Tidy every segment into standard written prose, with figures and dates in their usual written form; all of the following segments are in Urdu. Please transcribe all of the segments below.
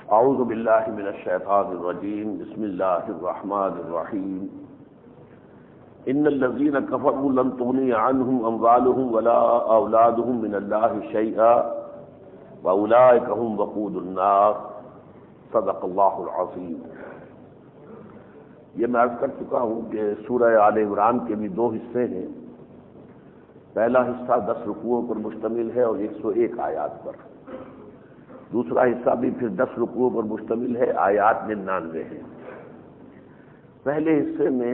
اعوذ باللہ من الشیطان الرجیم بسم اللہ الرحمن الرحیم ان الذین کفروا لن تغنی عنہم اموالہم ولا اولادہم من اللہ شیئا واولئک هم وقود النار صدق اللہ العظیم۔ یہ میں عرض کر چکا ہوں کہ سورہ آل عمران کے بھی دو حصے ہیں۔ پہلا حصہ 10 رکوعوں پر مشتمل ہے اور 101 آیات پر، دوسرا حصہ بھی پھر 10 رکوعوں پر مشتمل ہے، آیات 99 ہیں۔ پہلے حصے میں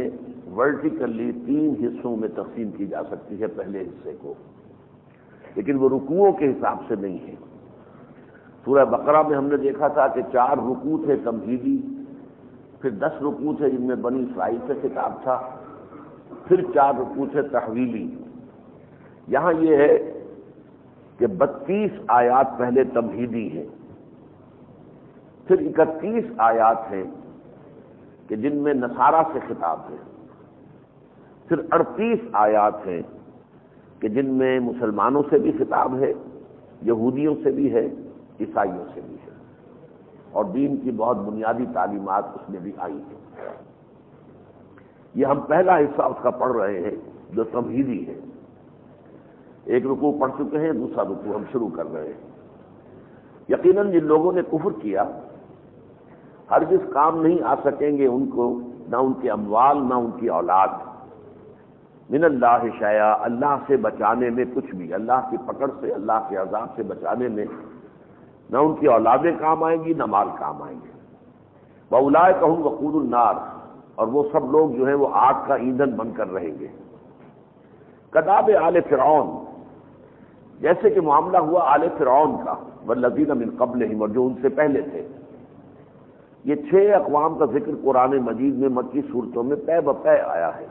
ورٹیکلی 3 حصوں میں تقسیم کی جا سکتی ہے پہلے حصے کو، لیکن وہ رکوعوں کے حساب سے نہیں ہے۔ سورہ بقرہ میں ہم نے دیکھا تھا کہ 4 رکوع تھے تمہیدی، پھر 10 رکوع تھے جن میں بنی اسرائیل سے خطاب تھا، پھر 4 رکوع تھے تحویلی۔ یہاں یہ ہے کہ 32 آیات پہلے تمہیدی ہیں، پھر 31 آیات ہیں کہ جن میں نصارہ سے خطاب ہے، پھر 38 آیات ہیں کہ جن میں مسلمانوں سے بھی خطاب ہے، یہودیوں سے بھی ہے، عیسائیوں سے بھی ہے، اور دین کی بہت بنیادی تعلیمات اس میں بھی آئی ہیں۔ یہ ہم پہلا حصہ اس کا پڑھ رہے ہیں جو تمہیدی ہے۔ ایک رکوع پڑھ چکے ہیں، دوسرا رکوع ہم شروع کر رہے ہیں۔ یقیناً جن لوگوں نے کفر کیا ہرگز کام نہیں آ سکیں گے ان کو، نہ ان کے اموال نہ ان کی اولاد، من اللہ شیئا، اللہ سے بچانے میں کچھ بھی، اللہ کی پکڑ سے، اللہ کے عذاب سے بچانے میں نہ ان کی اولادیں کام آئیں گی نہ مال کام آئیں گے۔ وَأُولَئِكَ هُمْ وَقُودُ النَّارِ، اور وہ سب لوگ جو ہیں وہ آگ کا ایندھن بن کر رہیں گے۔ کداب آل فرعون، جیسے کہ معاملہ ہوا آل فرعون کا، والذین من قبلہم، اور جو ان سے پہلے تھے۔ یہ 6 اقوام کا ذکر قرآن مجید میں مکی صورتوں میں پے بپے آیا ہے۔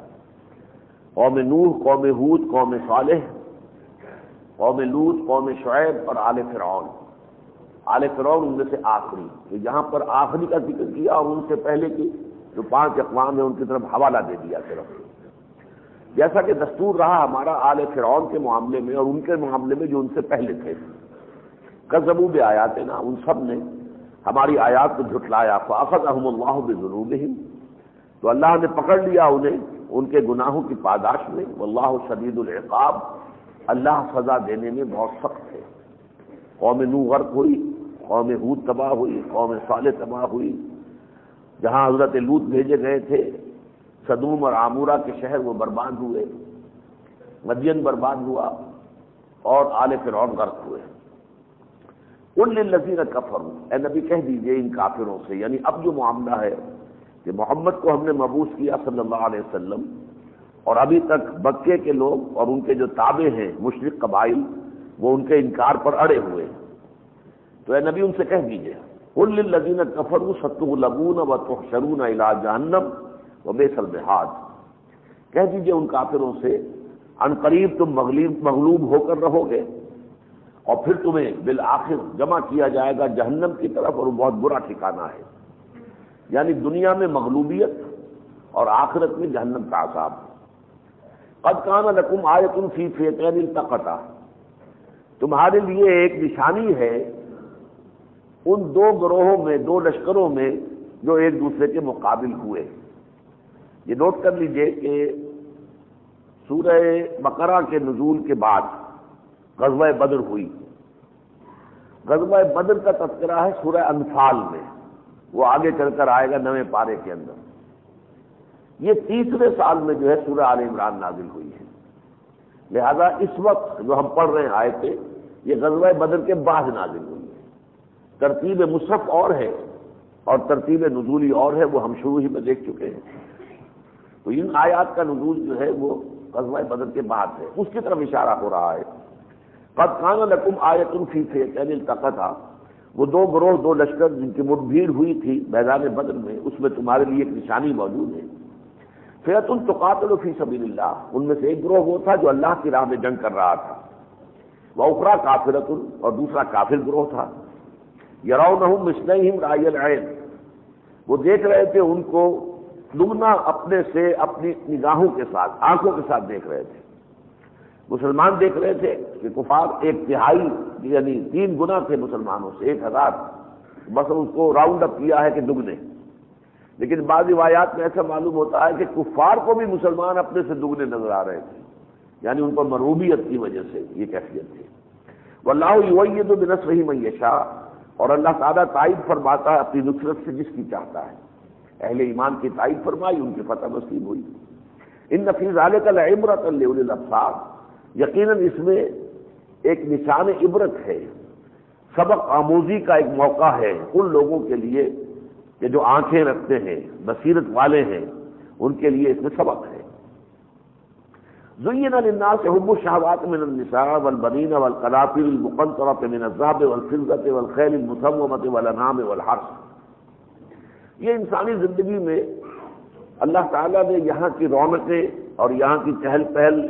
قوم نوح، قوم ہود، قوم صالح، قوم لوط، قوم شعیب اور آل فرعون۔ آل فرعون ان میں سے آخری، تو یہاں پر آخری کا ذکر کیا اور ان سے پہلے کی جو 5 اقوام ہیں ان کی طرف حوالہ دے دیا صرف، جیسا کہ دستور رہا ہمارا آل فرعون کے معاملے میں اور ان کے معاملے میں جو ان سے پہلے تھے۔ کذبوا بآیاتنا، ان سب نے ہماری آیات کو جھٹلایا، فأخذهم اللہ بذنوبہم، تو اللہ نے پکڑ لیا انہیں ان کے گناہوں کی پاداش میں۔ واللہ شدید العقاب، اللہ سزا دینے میں بہت سخت ہے۔ قوم نوح غرق ہوئی، قوم ہود تباہ ہوئی، قوم صالح تباہ ہوئی، جہاں حضرت لوط بھیجے گئے تھے سدوم اور عامورہ کے شہر وہ برباد ہوئے، مدین برباد ہوا، اور آل فرعون غرق ہوئے۔ قل للذین کفروا، اے نبی کہہ دیجئے ان کافروں سے، یعنی اب جو معاملہ ہے کہ محمد کو ہم نے مبعوث کیا صلی اللہ علیہ وسلم، اور ابھی تک مکے کے لوگ اور ان کے جو تابع ہیں مشرک قبائل وہ ان کے انکار پر اڑے ہوئے، تو اے نبی ان سے کہہ دیجئے قل للذین کفروا ستغلبون وتحشرون الی جہنم وبئس المہاد، کہہ دیجئے ان کافروں سے ان قریب تم مغلوب ہو کر رہو گے اور پھر تمہیں بالآخر جمع کیا جائے گا جہنم کی طرف، اور وہ بہت برا ٹھکانہ ہے۔ یعنی دنیا میں مغلوبیت اور آخرت میں جہنم کا عذاب۔ قد کان لکم آیۃ فی فئتین التقطا، تمہارے لیے ایک نشانی ہے ان 2 گروہوں میں، 2 لشکروں میں جو ایک دوسرے کے مقابل ہوئے۔ یہ نوٹ کر لیجئے کہ سورہ بقرہ کے نزول کے بعد غزوہ بدر ہوئی۔ غزوہ بدر کا تذکرہ ہے سورہ انفال میں، وہ آگے چل کر آئے گا 9ویں پارے کے اندر۔ یہ 30ویں سال میں جو ہے سورہ آل عمران نازل ہوئی ہے، لہذا اس وقت جو ہم پڑھ رہے ہیں آیتیں یہ غزوہ بدر کے بعد نازل ہوئی ہے۔ ترتیب مصحف اور ہے اور ترتیب نزولی اور ہے، وہ ہم شروع ہی میں دیکھ چکے ہیں۔ تو ان آیات کا نزول جو ہے وہ غزوہ بدر کے بعد ہے، اس کی طرف اشارہ ہو رہا ہے۔ قد کان لکم آیۃ فی فئتین التقطا، وہ 2 گروہ، 2 لشکر جن کی مٹ بھیڑ ہوئی تھی میدان بدر میں، اس میں تمہارے لیے ایک نشانی موجود ہے۔ فئۃ تقاتل فی سبیل اللہ، ان میں سے ایک گروہ وہ تھا جو اللہ کی راہ میں جنگ کر رہا تھا، وأخری کافرۃ، اور دوسرا کافر گروہ تھا۔ یرونہم مثلیہم رأی العین، وہ دیکھ رہے تھے ان کو دگنا اپنے سے اپنی نگاہوں کے ساتھ، آنکھوں کے ساتھ دیکھ رہے تھے۔ مسلمان دیکھ رہے تھے کہ کفار 1/3 یعنی 3 گنا تھے مسلمانوں سے، 1000 بس اس کو راؤنڈ اپ کیا ہے کہ دگنے. لیکن بعض روایات میں ایسا معلوم ہوتا ہے کہ کفار کو بھی مسلمان اپنے سے دگنے نظر آ رہے تھے، یعنی ان پر مرعوبیت کی وجہ سے یہ کیفیت تھی. واللہ یؤید بنصرہ من یشاء، اور اللہ تعالیٰ تائید فرماتا ہے اپنی نصرت سے جس کی چاہتا ہے. اہل ایمان کی تائید فرمائی، ان کی فتح نصیب ہوئی. ان فی ذلک لعبرۃ لاولی الابصار، یقیناً اس میں ایک نشان عبرت ہے، سبق آموزی کا ایک موقع ہے ان لوگوں کے لیے کہ جو آنکھیں رکھتے ہیں، بصیرت والے ہیں، ان کے لیے اس میں سبق ہے. زین للناس حب الشہوات من النساء والبنین والقناطیر المقنطرۃ من الذهب والفضة والخیل المسومۃ والانعام والحرث. یہ انسانی زندگی میں اللہ تعالیٰ نے یہاں کی رونقیں اور یہاں کی چہل پہل،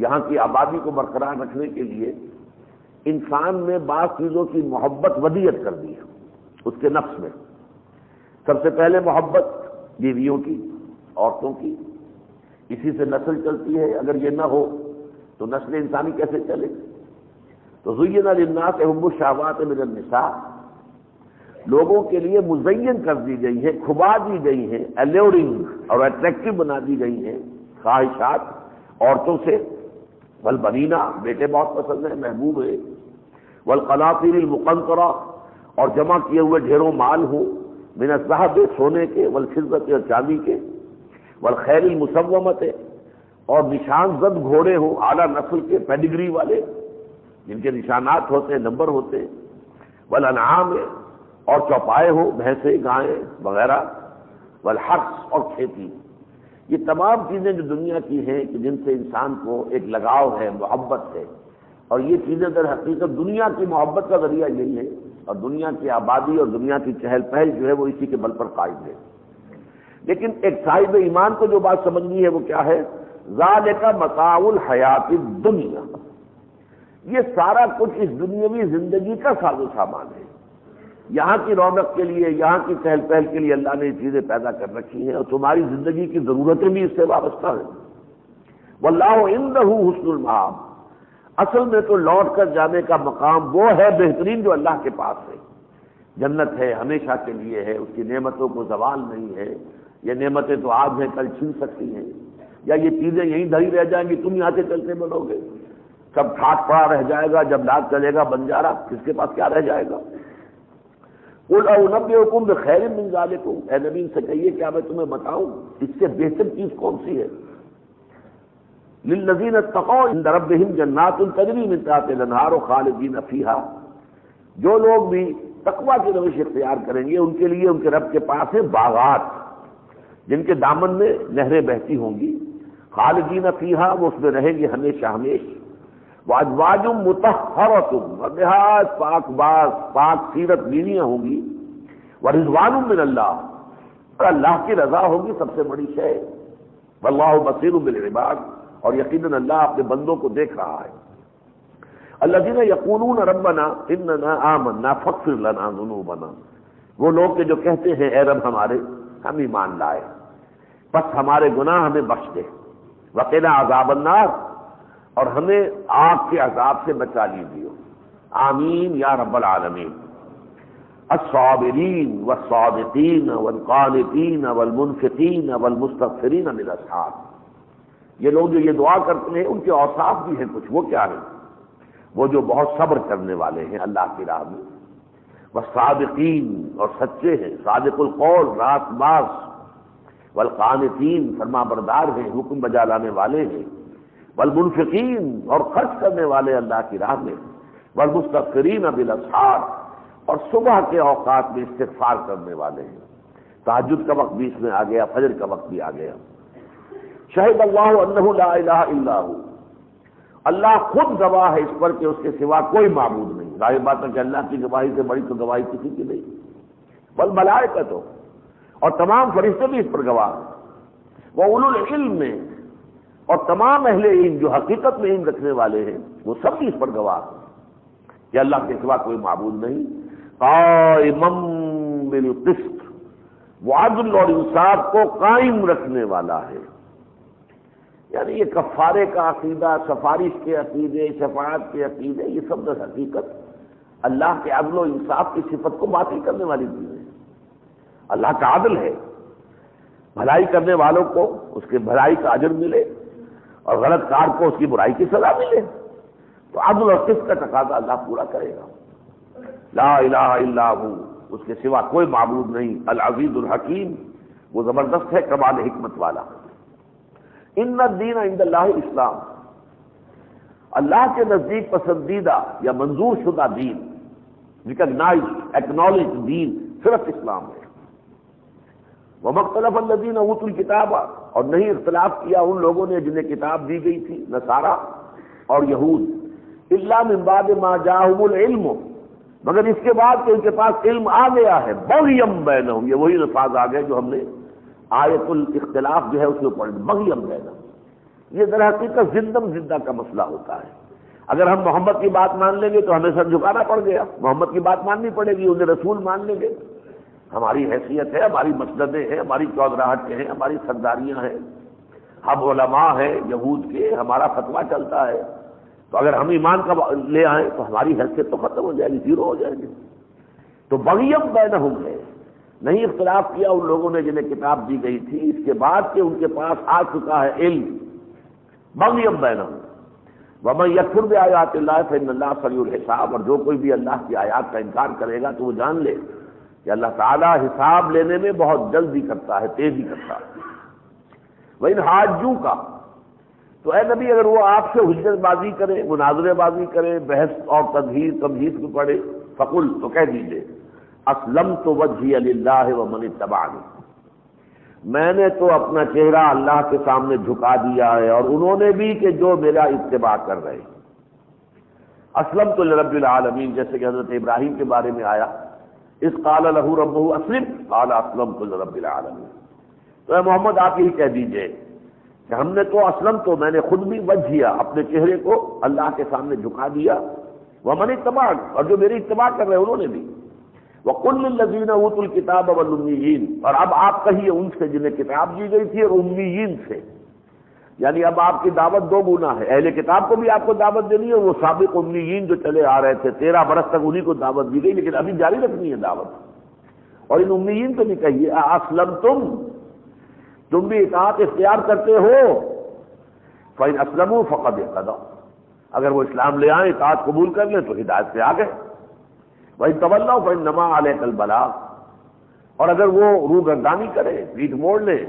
یہاں کی آبادی کو برقرار رکھنے کے لیے انسان میں بعض چیزوں کی محبت ودیت کر دی ہے اس کے نفس میں. سب سے پہلے محبت بیویوں کی، عورتوں کی، اسی سے نسل چلتی ہے. اگر یہ نہ ہو تو نسل انسانی کیسے چلے؟ تو زین للناس حب الشہوات من النساء، لوگوں کے لیے مزین کر دی گئی ہے، کھبا دی گئی ہیں، الیورنگ اور اٹریکٹو بنا دی گئی ہیں خواہشات عورتوں سے. والبنینا، بیٹے بہت پسند ہیں، محبوب ہے. والقناطیر المقنطرہ، اور جمع کیے ہوئے ڈھیروں مال ہوں، من الذهب، سونے کے، والفضة، اور چاندی کے، والخیل المسومۃ، اور نشان زد گھوڑے ہوں اعلیٰ نسل کے، پیڈیگری والے جن کے نشانات ہوتے ہیں، نمبر ہوتے ہیں. والانعام، اور چوپائے ہوں، بھینسیں، گائیں وغیرہ. والحرث، اور کھیتی. یہ تمام چیزیں جو دنیا کی ہیں کہ جن سے انسان کو ایک لگاؤ ہے، محبت ہے، اور یہ چیزیں در حقیقت دنیا کی محبت کا ذریعہ یہی ہے، اور دنیا کی آبادی اور دنیا کی چہل پہل جو ہے وہ اسی کے بل پر قائم ہے. لیکن ایک صاحب ایمان کو جو بات سمجھنی ہے وہ کیا ہے؟ ذالک متاع الحیات الدنیا، یہ سارا کچھ اس دنیاوی زندگی کا ساز و سامان ہے. یہاں کی رونق کے لیے، یہاں کی چہل پہل کے لیے اللہ نے یہ چیزیں پیدا کر رکھی ہیں، اور تمہاری زندگی کی ضرورتیں بھی اس سے وابستہ ہیں. واللہ عندہ حسن المآب، اصل میں تو لوٹ کر جانے کا مقام وہ ہے بہترین جو اللہ کے پاس ہے. جنت ہے، ہمیشہ کے لیے ہے، اس کی نعمتوں کو زوال نہیں ہے. یہ نعمتیں تو آج ہیں، کل چھن سکتی ہیں، یا یہ چیزیں یہیں دھری رہ جائیں گی، تم یہاں سے چلتے بنو گے. سب ٹھاٹ پڑا رہ جائے گا، جب لاکھ چلے گا بنجارا، کس کے پاس کیا رہ جائے گا؟ قل انبئکم بخیر من ذالکم، اے نبی ان سے کہیے کیا میں تمہیں بتاؤں اس سے بہتر چیز کون سی ہے؟ للذین اتقوا عند ربہم جنات تجری من تحتہا الانہار خالدین فیہا، جو لوگ بھی تقویٰ کی روش اختیار کریں گے ان کے لیے ان کے رب کے پاس ہے باغات جن کے دامن میں نہریں بہتی ہوں گی. خالدین فیہا، وہ اس میں رہیں گے ہمیشہ ہمیشہ. وازواج مطہرۃ، نہایت پاک باز پاک سیرت بیویاں ہوں گی. ورضوان من اللہ، اور اللہ کی رضا ہوگی سب سے بڑی شے. واللہ بصیر بالعباد، اور یقیناً اللہ اپنے بندوں کو دیکھ رہا ہے. الذین یقولون ربنا اننا آمنا فاغفر لنا ذنوبنا، وہ لوگ کہ جو کہتے ہیں اے رب ہمارے، ہم ایمان لائے، بس ہمارے گناہ ہمیں بخش دے. وقنا عذاب النار، اور ہمیں آگ کے عذاب سے بچا لیجیے. آمین یا رب العالمین. الصابرین والصادقین والقانتین والمنفقین والمستغفرین بالاسحار، یہ لوگ جو یہ دعا کرتے ہیں ان کے اوصاف بھی ہیں کچھ. وہ کیا ہیں؟ وہ جو بہت صبر کرنے والے ہیں اللہ کی راہ میں. والصادقین، اور سچے ہیں، صادق القول، راست باز. والقانتین، فرما بردار ہیں، حکم بجا لانے والے ہیں. والمنفقین، اور خرچ کرنے والے اللہ کی راہ میں. والمستغفرین بالاسحار، اور صبح کے اوقات میں استغفار کرنے والے ہیں. تہجد کا وقت بھی اس میں آ گیا، فجر کا وقت بھی آ گیا. شہد اللہ انہ لا الہ الا ہو، اللہ خود گواہ ہے اس پر کہ اس کے سوا کوئی معبود نہیں. ظاہر بات ہے کہ اللہ کی گواہی سے بڑی تو گواہی کسی کی نہیں. والملائکۃ، اور تمام فرشتے بھی اس پر گواہ ہیں. وَأُولُو الْعِلْمِ، اور تمام اہل علم جو حقیقت میں علم رکھنے والے ہیں وہ سب بھی اس پر گواہ ہیں کہ اللہ کے سوا کوئی معبود نہیں. قائمًا بالقسط، وہ عدل اور انصاف کو قائم رکھنے والا ہے. یعنی یہ کفارے کا عقیدہ، سفارش کے عقیدے، شفاعت کے عقیدے، یہ سب در حقیقت اللہ کے عدل و انصاف کی صفت کو باطل کرنے والی چیزیں. اللہ کا عدل ہے، بھلائی کرنے والوں کو اس کے بھلائی کا اجر ملے اور غلط کار کو اس کی برائی کی سزا ملے. تو عدل اور قسط کا تقاضا اللہ پورا کرے گا. لا الہ الا ہو، اس کے سوا کوئی معبود نہیں. العزیز الحکیم، وہ زبردست ہے، کمال حکمت والا. ان الدین عند اللہ اسلام، اللہ کے نزدیک پسندیدہ یا منظور شدہ دین، ریکگنائز ایکنالج دین صرف اسلام ہے. وما اختلف الذین اوتوا الکتاب، اور نہیں اختلاف کیا ان لوگوں نے جنہیں کتاب دی گئی تھی، نصارہ اور یہود، الا من بعد ما جاءہم العلم، مگر اس کے بعد کہ ان کے پاس علم آ گیا ہے. بغیم بینہم، یہ وہی الفاظ آ گئے جو ہم نے آیت الاختلاف جو ہے اس میں پڑھے. بغیم بینہم، یہ در حقیقت زندم زندہ کا مسئلہ ہوتا ہے. اگر ہم محمد کی بات مان لیں گے تو ہمیں سر جھکانا پڑ گیا، محمد کی بات ماننی پڑے گی. انہیں رسول مان لیں گے، ہماری حیثیت ہے، ہماری مسندیں ہیں، ہماری چودراہٹیں ہیں، ہماری سرداریاں ہیں، ہم علماء ہیں یہود کے، ہمارا فتویٰ چلتا ہے. تو اگر ہم ایمان کا لے آئیں تو ہماری حیثیت تو ختم ہو جائے گی، زیرو ہو جائے گی. تو بغیم بینہم ہے، نہیں اختلاف کیا ان لوگوں نے جنہیں کتاب دی گئی تھی اس کے بعد کہ ان کے پاس آ چکا ہے علم. بغیم بینہم ومن یکفر بآیات اللہ فإن اللہ سریع الحساب، اور جو کوئی بھی اللہ کی آیات کا انکار کرے گا تو وہ جان لے کہ اللہ تعالیٰ حساب لینے میں بہت جلدی کرتا ہے، تیزی کرتا ہے. وَإِنْ حَاجُّوكَ، تو اے نبی اگر وہ آپ سے حجت بازی کرے، مناظرے بازی کرے، بحث اور تمہید کو پڑھے، فقل، تو کہہ دیجئے اسلمت وجہی للہ ومن اتبعنی، میں نے تو اپنا چہرہ اللہ کے سامنے جھکا دیا ہے اور انہوں نے بھی کہ جو میرا اتباع کر رہے. اسلمت لرب العالمین، جیسے کہ حضرت ابراہیم کے بارے میں آیا، اذ قال له ربه اسلم قال اسلمت لرب العالمین. تو اے محمد آپ یہی کہہ دیجئے کہ ہم نے تو اسلم، تو میں نے خود بھی وجہیا، اپنے چہرے کو اللہ کے سامنے جھکا دیا، ومن اتبع، اور جو میری اتباع کر رہے انہوں نے بھی. وَقُلْ لِلَّذِينَ أُوتُوا الْكِتَابَ وَالْأُمِّيِّينَ، اور اب آپ کہیے ان سے جنہیں کتاب دی گئی تھی اور امیین سے، یعنی اب آپ کی دعوت دو گنا ہے. اہل کتاب کو بھی آپ کو دعوت دینی ہے، وہ سابق امیین جو چلے آ رہے تھے 13 برس تک انہی کو دعوت دی گئی، لیکن ابھی جاری رکھنی ہے دعوت. اور ان امیین کو بھی کہیے اسلمتم، تم بھی اطاعت اختیار کرتے ہو. فَإِنْ أَسْلَمُوا فَقَدْ اهْتَدَوْا، اگر وہ اسلام لے آئیں، اطاعت قبول کر لیں تو ہدایت سے آ گئے. وَإِنْ تَوَلَّوْا فَإِنَّمَا عَلَيْكَ الْبَلَاغُ، اور اگر وہ روگردانی کرے، پیٹھ موڑ لیں،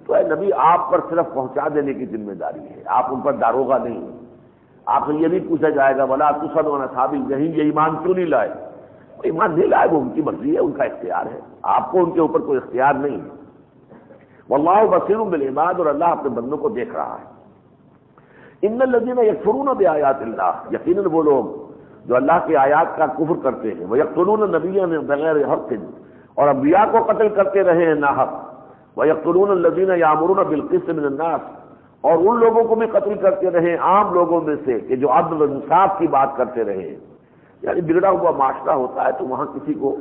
تو اے نبی آپ پر صرف پہنچا دینے کی ذمہ داری ہے، آپ ان پر داروغہ نہیں. آپ سے یہ نہیں پوچھا جائے گا وَلَا تُسْأَلُ عَنْ أَصْحَابِ الْجَحِيمِ، یہ ایمان کیوں نہیں لائے؟ ایمان نہیں لائے، وہ ان کی مرضی ہے، ان کا اختیار ہے، آپ کو ان کے اوپر کوئی اختیار نہیں ہے. وَاللَّهُ بَصِيرٌ بِالْعِبَادِ، اور اللہ اپنے بندوں کو دیکھ رہا ہے. إِنَّ الَّذِينَ يَكْفُرُونَ بِآيَاتِ اللَّهِ، یقیناً وہ لوگ جو اللہ کی آیات کا کفر کرتے ہیں، وَيَقْتُلُونَ النَّبِيَّ بِغَيْرِ حَقٍّ، اور انبیاء کو قتل کرتے رہے ہیں ناحق. وَيَقْتُلُونَ الَّذِينَ يَأْمُرُونَ بِالْقِسْطِ مِنَ النَّاسِ، اور ان لوگوں کو بھی قتل کرتے رہے عام لوگوں میں سے کہ جو عدل و انصاف کی بات کرتے رہے. یعنی بگڑا ہوا معاشرہ ہوتا ہے تو وہاں کسی کو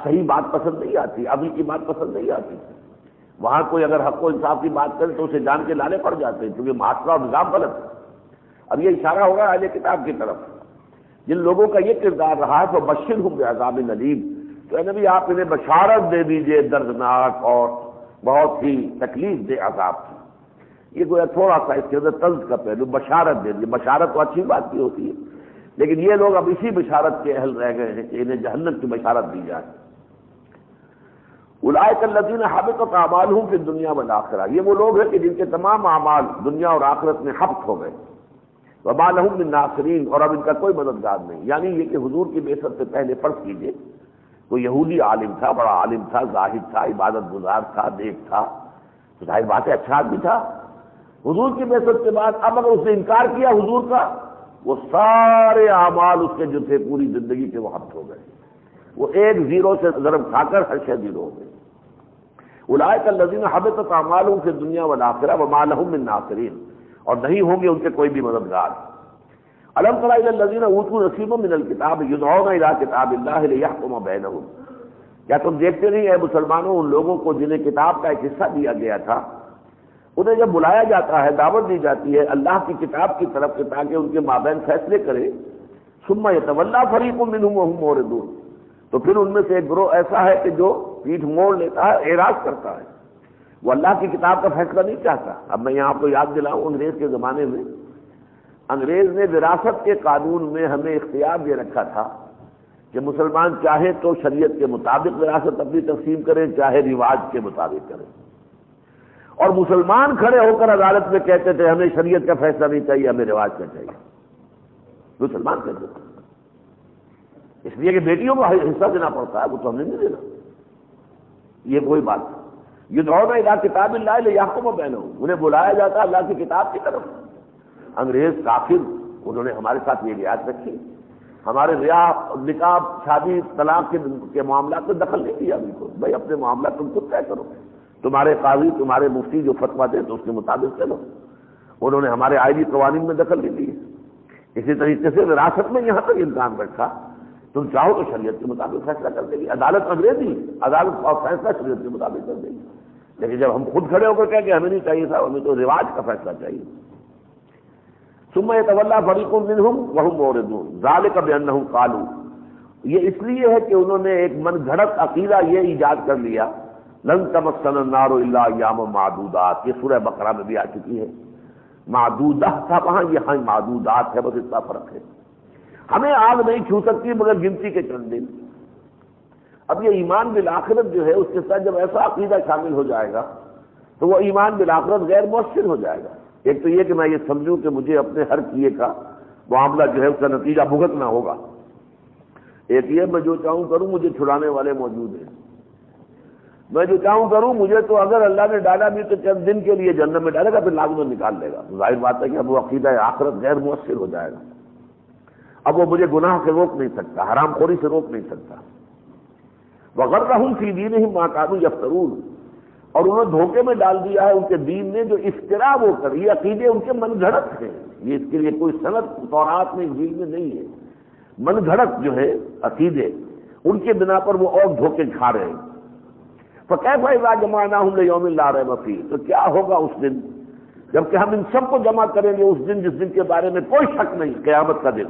صحیح بات پسند نہیں آتی، عدل کی بات پسند نہیں آتی. وہاں کوئی اگر حق و انصاف کی بات کرے تو اسے جان کے لانے پڑ جاتے ہیں، کیونکہ معاشرہ اور نظام غلط ہے. اب یہ اشارہ ہوگا اہل کتاب کی طرف، جن لوگوں کا یہ کردار رہا ہے تو بشرہم بعذاب الیم، تو اے نبی آپ انہیں بشارت دے دیجئے دردناک اور بہت ہی تکلیف دہ عذاب کی. یہ گویا تھوڑا سا اس کے اندر طنز کا پہلو، بشارت دے دیجئے. بشارت تو اچھی بات کی ہوتی ہے، لیکن یہ لوگ اب اسی بشارت کے اہل رہ گئے ہیں کہ انہیں جہنم کی بشارت دی جائے. اولئک الذین حبطت اعمالہم فی الدنیا والآخرہ، یہ وہ لوگ ہیں کہ جن کے تمام اعمال دنیا اور آخرت میں حبط ہو گئے. وما لهم من ناصرین، اور اب ان کا کوئی مددگار نہیں. یعنی یہ کہ حضور کی بعثت سے پہلے فرض کیجئے کوئی یہودی عالم تھا، بڑا عالم تھا، زاہد تھا، عبادت گزار تھا، نیک تھا، تو ظاہر بات ہے اچھا آدمی تھا. حضور کی بعثت کے بعد اب اگر اس نے انکار کیا حضور کا، وہ سارے اعمال اس کے جو تھے پوری زندگی کے وہ حبط ہو گئے، وہ ایک زیرو سے ضرب کھا کر ہر شے زیرو ہو گئی. اولئک الذین حبطت اعمالہم فی الدنیا والآخرہ وما لهم من ناصرین، اور نہیں ہوں گے ان کے کوئی بھی مددگار. الم تر الی الذین اوتوا نصیبا من الکتاب یدعون الی کتاب اللہ لیحکم بینہم، کیا تم دیکھتے نہیں اے مسلمانوں ان لوگوں کو جنہیں کتاب کا ایک حصہ دیا گیا تھا، انہیں جب بلایا جاتا ہے، دعوت دی جاتی ہے اللہ کی کتاب کی طرف کہ تاکہ ان کے مابین فیصلے کرے. ثم یتولی فریق منہم وہم معرضون، تو پھر ان میں سے ایک گروہ ایسا ہے کہ جو پیٹھ موڑ لیتا ہے، اعراض کرتا ہے، وہ اللہ کی کتاب کا فیصلہ نہیں چاہتا۔ اب میں یہاں آپ کو یاد دلاؤں، انگریز کے زمانے میں انگریز نے وراثت کے قانون میں ہمیں اختیار دے رکھا تھا کہ مسلمان چاہے تو شریعت کے مطابق وراثت اپنی تقسیم کریں، چاہے رواج کے مطابق کریں، اور مسلمان کھڑے ہو کر عدالت میں کہتے تھے ہمیں شریعت کا فیصلہ نہیں چاہیے، ہمیں رواج کا چاہیے۔ مسلمان کہتے تھے، اس لیے کہ بیٹیوں کو حصہ دینا پڑتا ہے، وہ تو ہم نے نہیں دینا۔ یہ کوئی بات نہیں۔ یدعون الی کتاب اللہ لیحکم بینہم، انہیں بلایا جاتا ہے اللہ کی کتاب کی طرف۔ انگریز کافر، انہوں نے ہمارے ساتھ یہ رعایت رکھی، ہمارے نکاح، شادی، طلاق کے معاملات میں دخل نہیں دیا۔ بالکل بھائی اپنے معاملات تم خود طے کرو، تمہارے قاضی، تمہارے مفتی جو فتویٰ دیں تو اس کے مطابق چلو۔ انہوں نے ہمارے آئینی قوانین میں دخل نہیں دی۔ اسی طریقے سے وراثت میں یہاں تک امکان رکھا، تم چاہو تو شریعت کے مطابق فیصلہ کر دے گی، عدالت انگریزی، عدالت اور فیصلہ شریعت کے مطابق کر دے گی۔ لیکن جب ہم خود کھڑے ہو کر کہہ کہ ہمیں نہیں چاہیے صاحب، ہمیں تو رواج کا فیصلہ چاہیے۔ ثم یتولی فریق منہم وہم معرضون ذلک بانہم قالوا، یہ اس لیے ہے کہ انہوں نے ایک من گھڑت عقیدہ یہ ایجاد کر لیا، لن تمسنا النار الا ایاما معدودات، یہ سورہ بقرہ میں بھی آ چکی ہے۔ معدودہ تھا وہاں، یہاں معدودات ہے، بس اتنا فرق ہے۔ ہمیں آگ نہیں چھو سکتی مگر گنتی کے چند دن۔ اب یہ ایمان بالآخرت جو ہے، اس کے ساتھ جب ایسا عقیدہ شامل ہو جائے گا تو وہ ایمان بالآخرت غیر مؤثر ہو جائے گا۔ ایک تو یہ کہ میں یہ سمجھوں کہ مجھے اپنے ہر کیے کا معاملہ جو ہے اس کا نتیجہ بھگتنا ہوگا، ایک یہ میں جو چاہوں کروں، مجھے چھڑانے والے موجود ہیں، میں جو چاہوں کروں، مجھے تو اگر اللہ نے ڈالا بھی تو چند دن کے لیے جنت میں ڈالے گا، پھر لازماً نکال لے گا۔ ظاہر بات ہے کہ اب وہ عقیدہ آخرت غیر مؤثر ہو جائے گا۔ اب وہ مجھے گناہ سے روک نہیں سکتا، حرام خوری سے روک نہیں سکتا۔ وغرہم فی دینہم ما کانوا یفترون، اور انہوں نے دھوکے میں ڈال دیا ہے ان کے دین نے جو افترا وہ کر، یہ عقیدے ان کے من گھڑت ہیں، یہ اس کے لیے کوئی سند تورات میں انجیل میں نہیں ہے۔ من گھڑت جو ہے عقیدے، ان کے بنا پر وہ اور دھوکے کھا رہے ہیں۔ فکیف اذا جمعناہم لیوم لا ریب فیہ، تو کیا ہوگا اس دن جبکہ ہم ان سب کو جمع کریں گے، اس دن جس دن کے بارے میں کوئی شک نہیں، قیامت کا دن۔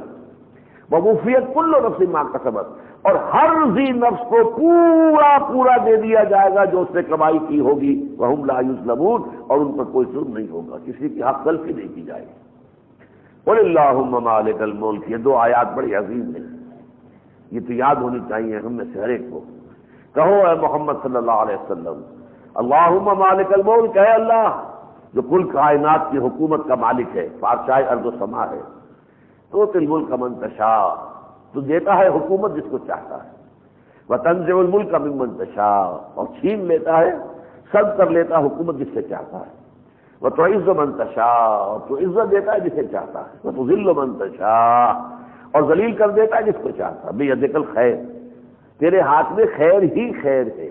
ووفیت کل نفس ما کسبت، اور ہر ذی نفس کو پورا دے دیا جائے گا جو اس نے کمائی کی ہوگی۔ وہم لا یظلمون، اور ان پر کوئی ظلم نہیں ہوگا، کسی کی حق تلفی نہیں کی جائے گی۔ قل اللہم مالک الملک، یہ دو آیات بڑی عظیم ہیں، یہ تو یاد ہونی چاہیے ہم میں سے ہر ایک کو۔ کہو اے محمد صلی اللہ علیہ وسلم، اللہم مالک الملک، اے اللہ جو کل کائنات کی حکومت کا مالک ہے، بادشاہ ارض و سما ہے، تو الملک من تشاء، تو دیتا ہے حکومت جس کو چاہتا ہے، وتنزع الملک ممن تشاء، اور چھین لیتا ہے، سلب کر لیتا ہے حکومت جس سے چاہتا ہے، وتعز من تشاء، اور تو عزت دیتا ہے جسے چاہتا ہے، وتذل من تشاء، اور ذلیل کر دیتا ہے جس کو چاہتا ہے۔ بیدک الخیر، تیرے ہاتھ میں خیر ہی خیر ہے،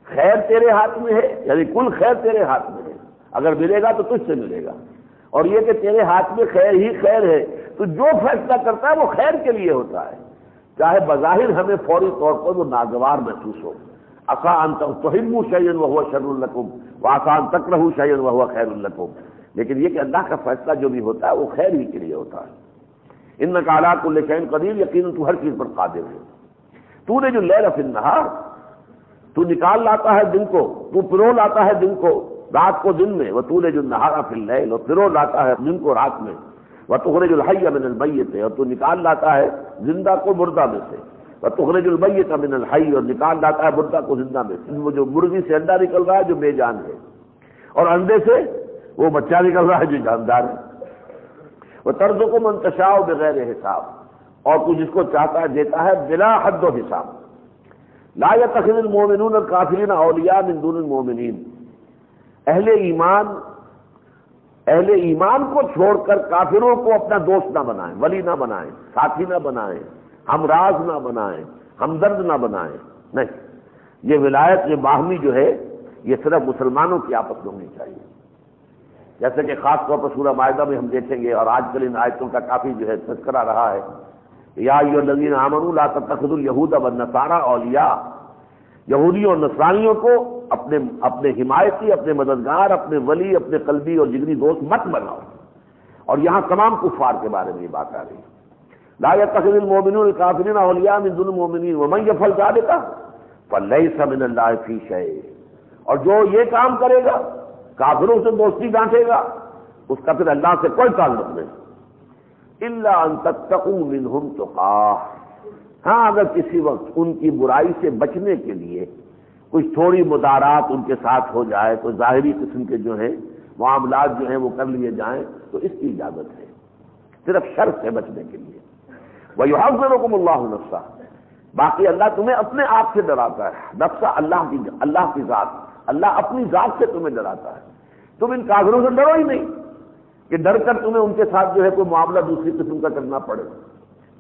خیر تیرے ہاتھ میں ہے، یعنی کل خیر تیرے ہاتھ میں ہے، اگر ملے گا تو تجھ سے ملے گا، اور یہ کہ تیرے ہاتھ میں خیر ہی خیر ہے، تو جو فیصلہ کرتا ہے وہ خیر کے لیے ہوتا ہے، چاہے بظاہر ہمیں فوری طور پر وہ ناگوار محسوس ہو۔ عسیٰ ان تحبوا شیئا وہو شر لکم وعسیٰ ان تکرہوا شیئا وہو خیر لکم، لیکن یہ کہ اللہ کا فیصلہ جو بھی ہوتا ہے وہ خیر ہی کے لیے ہوتا ہے۔ انک علی کل شیء قدیر، یقیناً تو ہر چیز پر قادر ہے۔ تو نے جو لیل فی النہار، تو نکال لاتا ہے دن کو، تو پرو لاتا ہے دن کو، رات کو دن میں، وتولج النہار فی اللیل، اور پرو لاتا ہے دن کو رات میں، وتخرج الحی من المیت، اور تو نکال لاتا ہے زندہ کو مردہ میں سے، وتخرج المیت من الحی، اور نکال لاتا ہے مردہ کو زندہ میں سے، وہ جو مرغی سے انڈا نکل رہا ہے جو بے جان ہے، اور انڈے سے وہ بچہ نکل رہا ہے جو جاندار ہے۔ وترزق من تشاء بغیر حساب، اور تو جس کو چاہتا ہے دیتا ہے بلا حد و حساب۔ لا يتخذ المؤمنون الکافرین اولیاء من دون المؤمنین، اہل ایمان کو چھوڑ کر کافروں کو اپنا دوست نہ بنائیں، ولی نہ بنائیں، ساتھی نہ بنائیں، ہمراز نہ بنائیں، ہمدرد نہ بنائیں، نہیں، یہ ولایت، یہ باہمی جو ہے یہ صرف مسلمانوں کی آپس میں ہونی چاہیے، جیسے کہ خاص طور پر سورہ مائدہ میں ہم دیکھیں گے، اور آج کل ان آیتوں کا کافی جو ہے تذکرہ رہا ہے، یا ایھا الذین آمنوا لا تتخذوا اليہود والنصارى اولیاء، یہودیوں اور نصرانیوں کو اپنے حمایتی، اپنے مددگار، اپنے ولی، اپنے قلبی اور جگری دوست مت بناؤ، اور یہاں تمام کفار کے بارے میں یہ بات آ رہی ہے۔ لا يتخذ المؤمنون الكافرين اولیاء من دون المؤمنین ومن يفعل ذلك فليس من الله في شيء، اور جو یہ کام کرے گا، کافروں سے دوستی گانٹھے گا، اس کا پھر اللہ سے کوئی تعلق نہیں۔ الا ان تتقوا منهم تقاه، ہاں اگر کسی وقت ان کی برائی سے بچنے کے لیے کچھ تھوڑی مدارات ان کے ساتھ ہو جائے، تو ظاہری قسم کے جو ہیں معاملات جو ہیں وہ کر لیے جائیں، تو اس کی اجازت ہے، صرف شر سے بچنے کے لیے۔ وَيُحَذِّرُكُمُ اللَّهُ نَفْسَهُ، باقی اللہ تمہیں اپنے آپ سے ڈراتا ہے، نفسہ اللہ کی ذات، اللہ اپنی ذات سے تمہیں ڈراتا ہے۔ تم ان کافروں سے ڈرو ہی نہیں کہ ڈر کر تمہیں ان کے ساتھ جو ہے کوئی معاملہ دوسری قسم کا کرنا پڑے،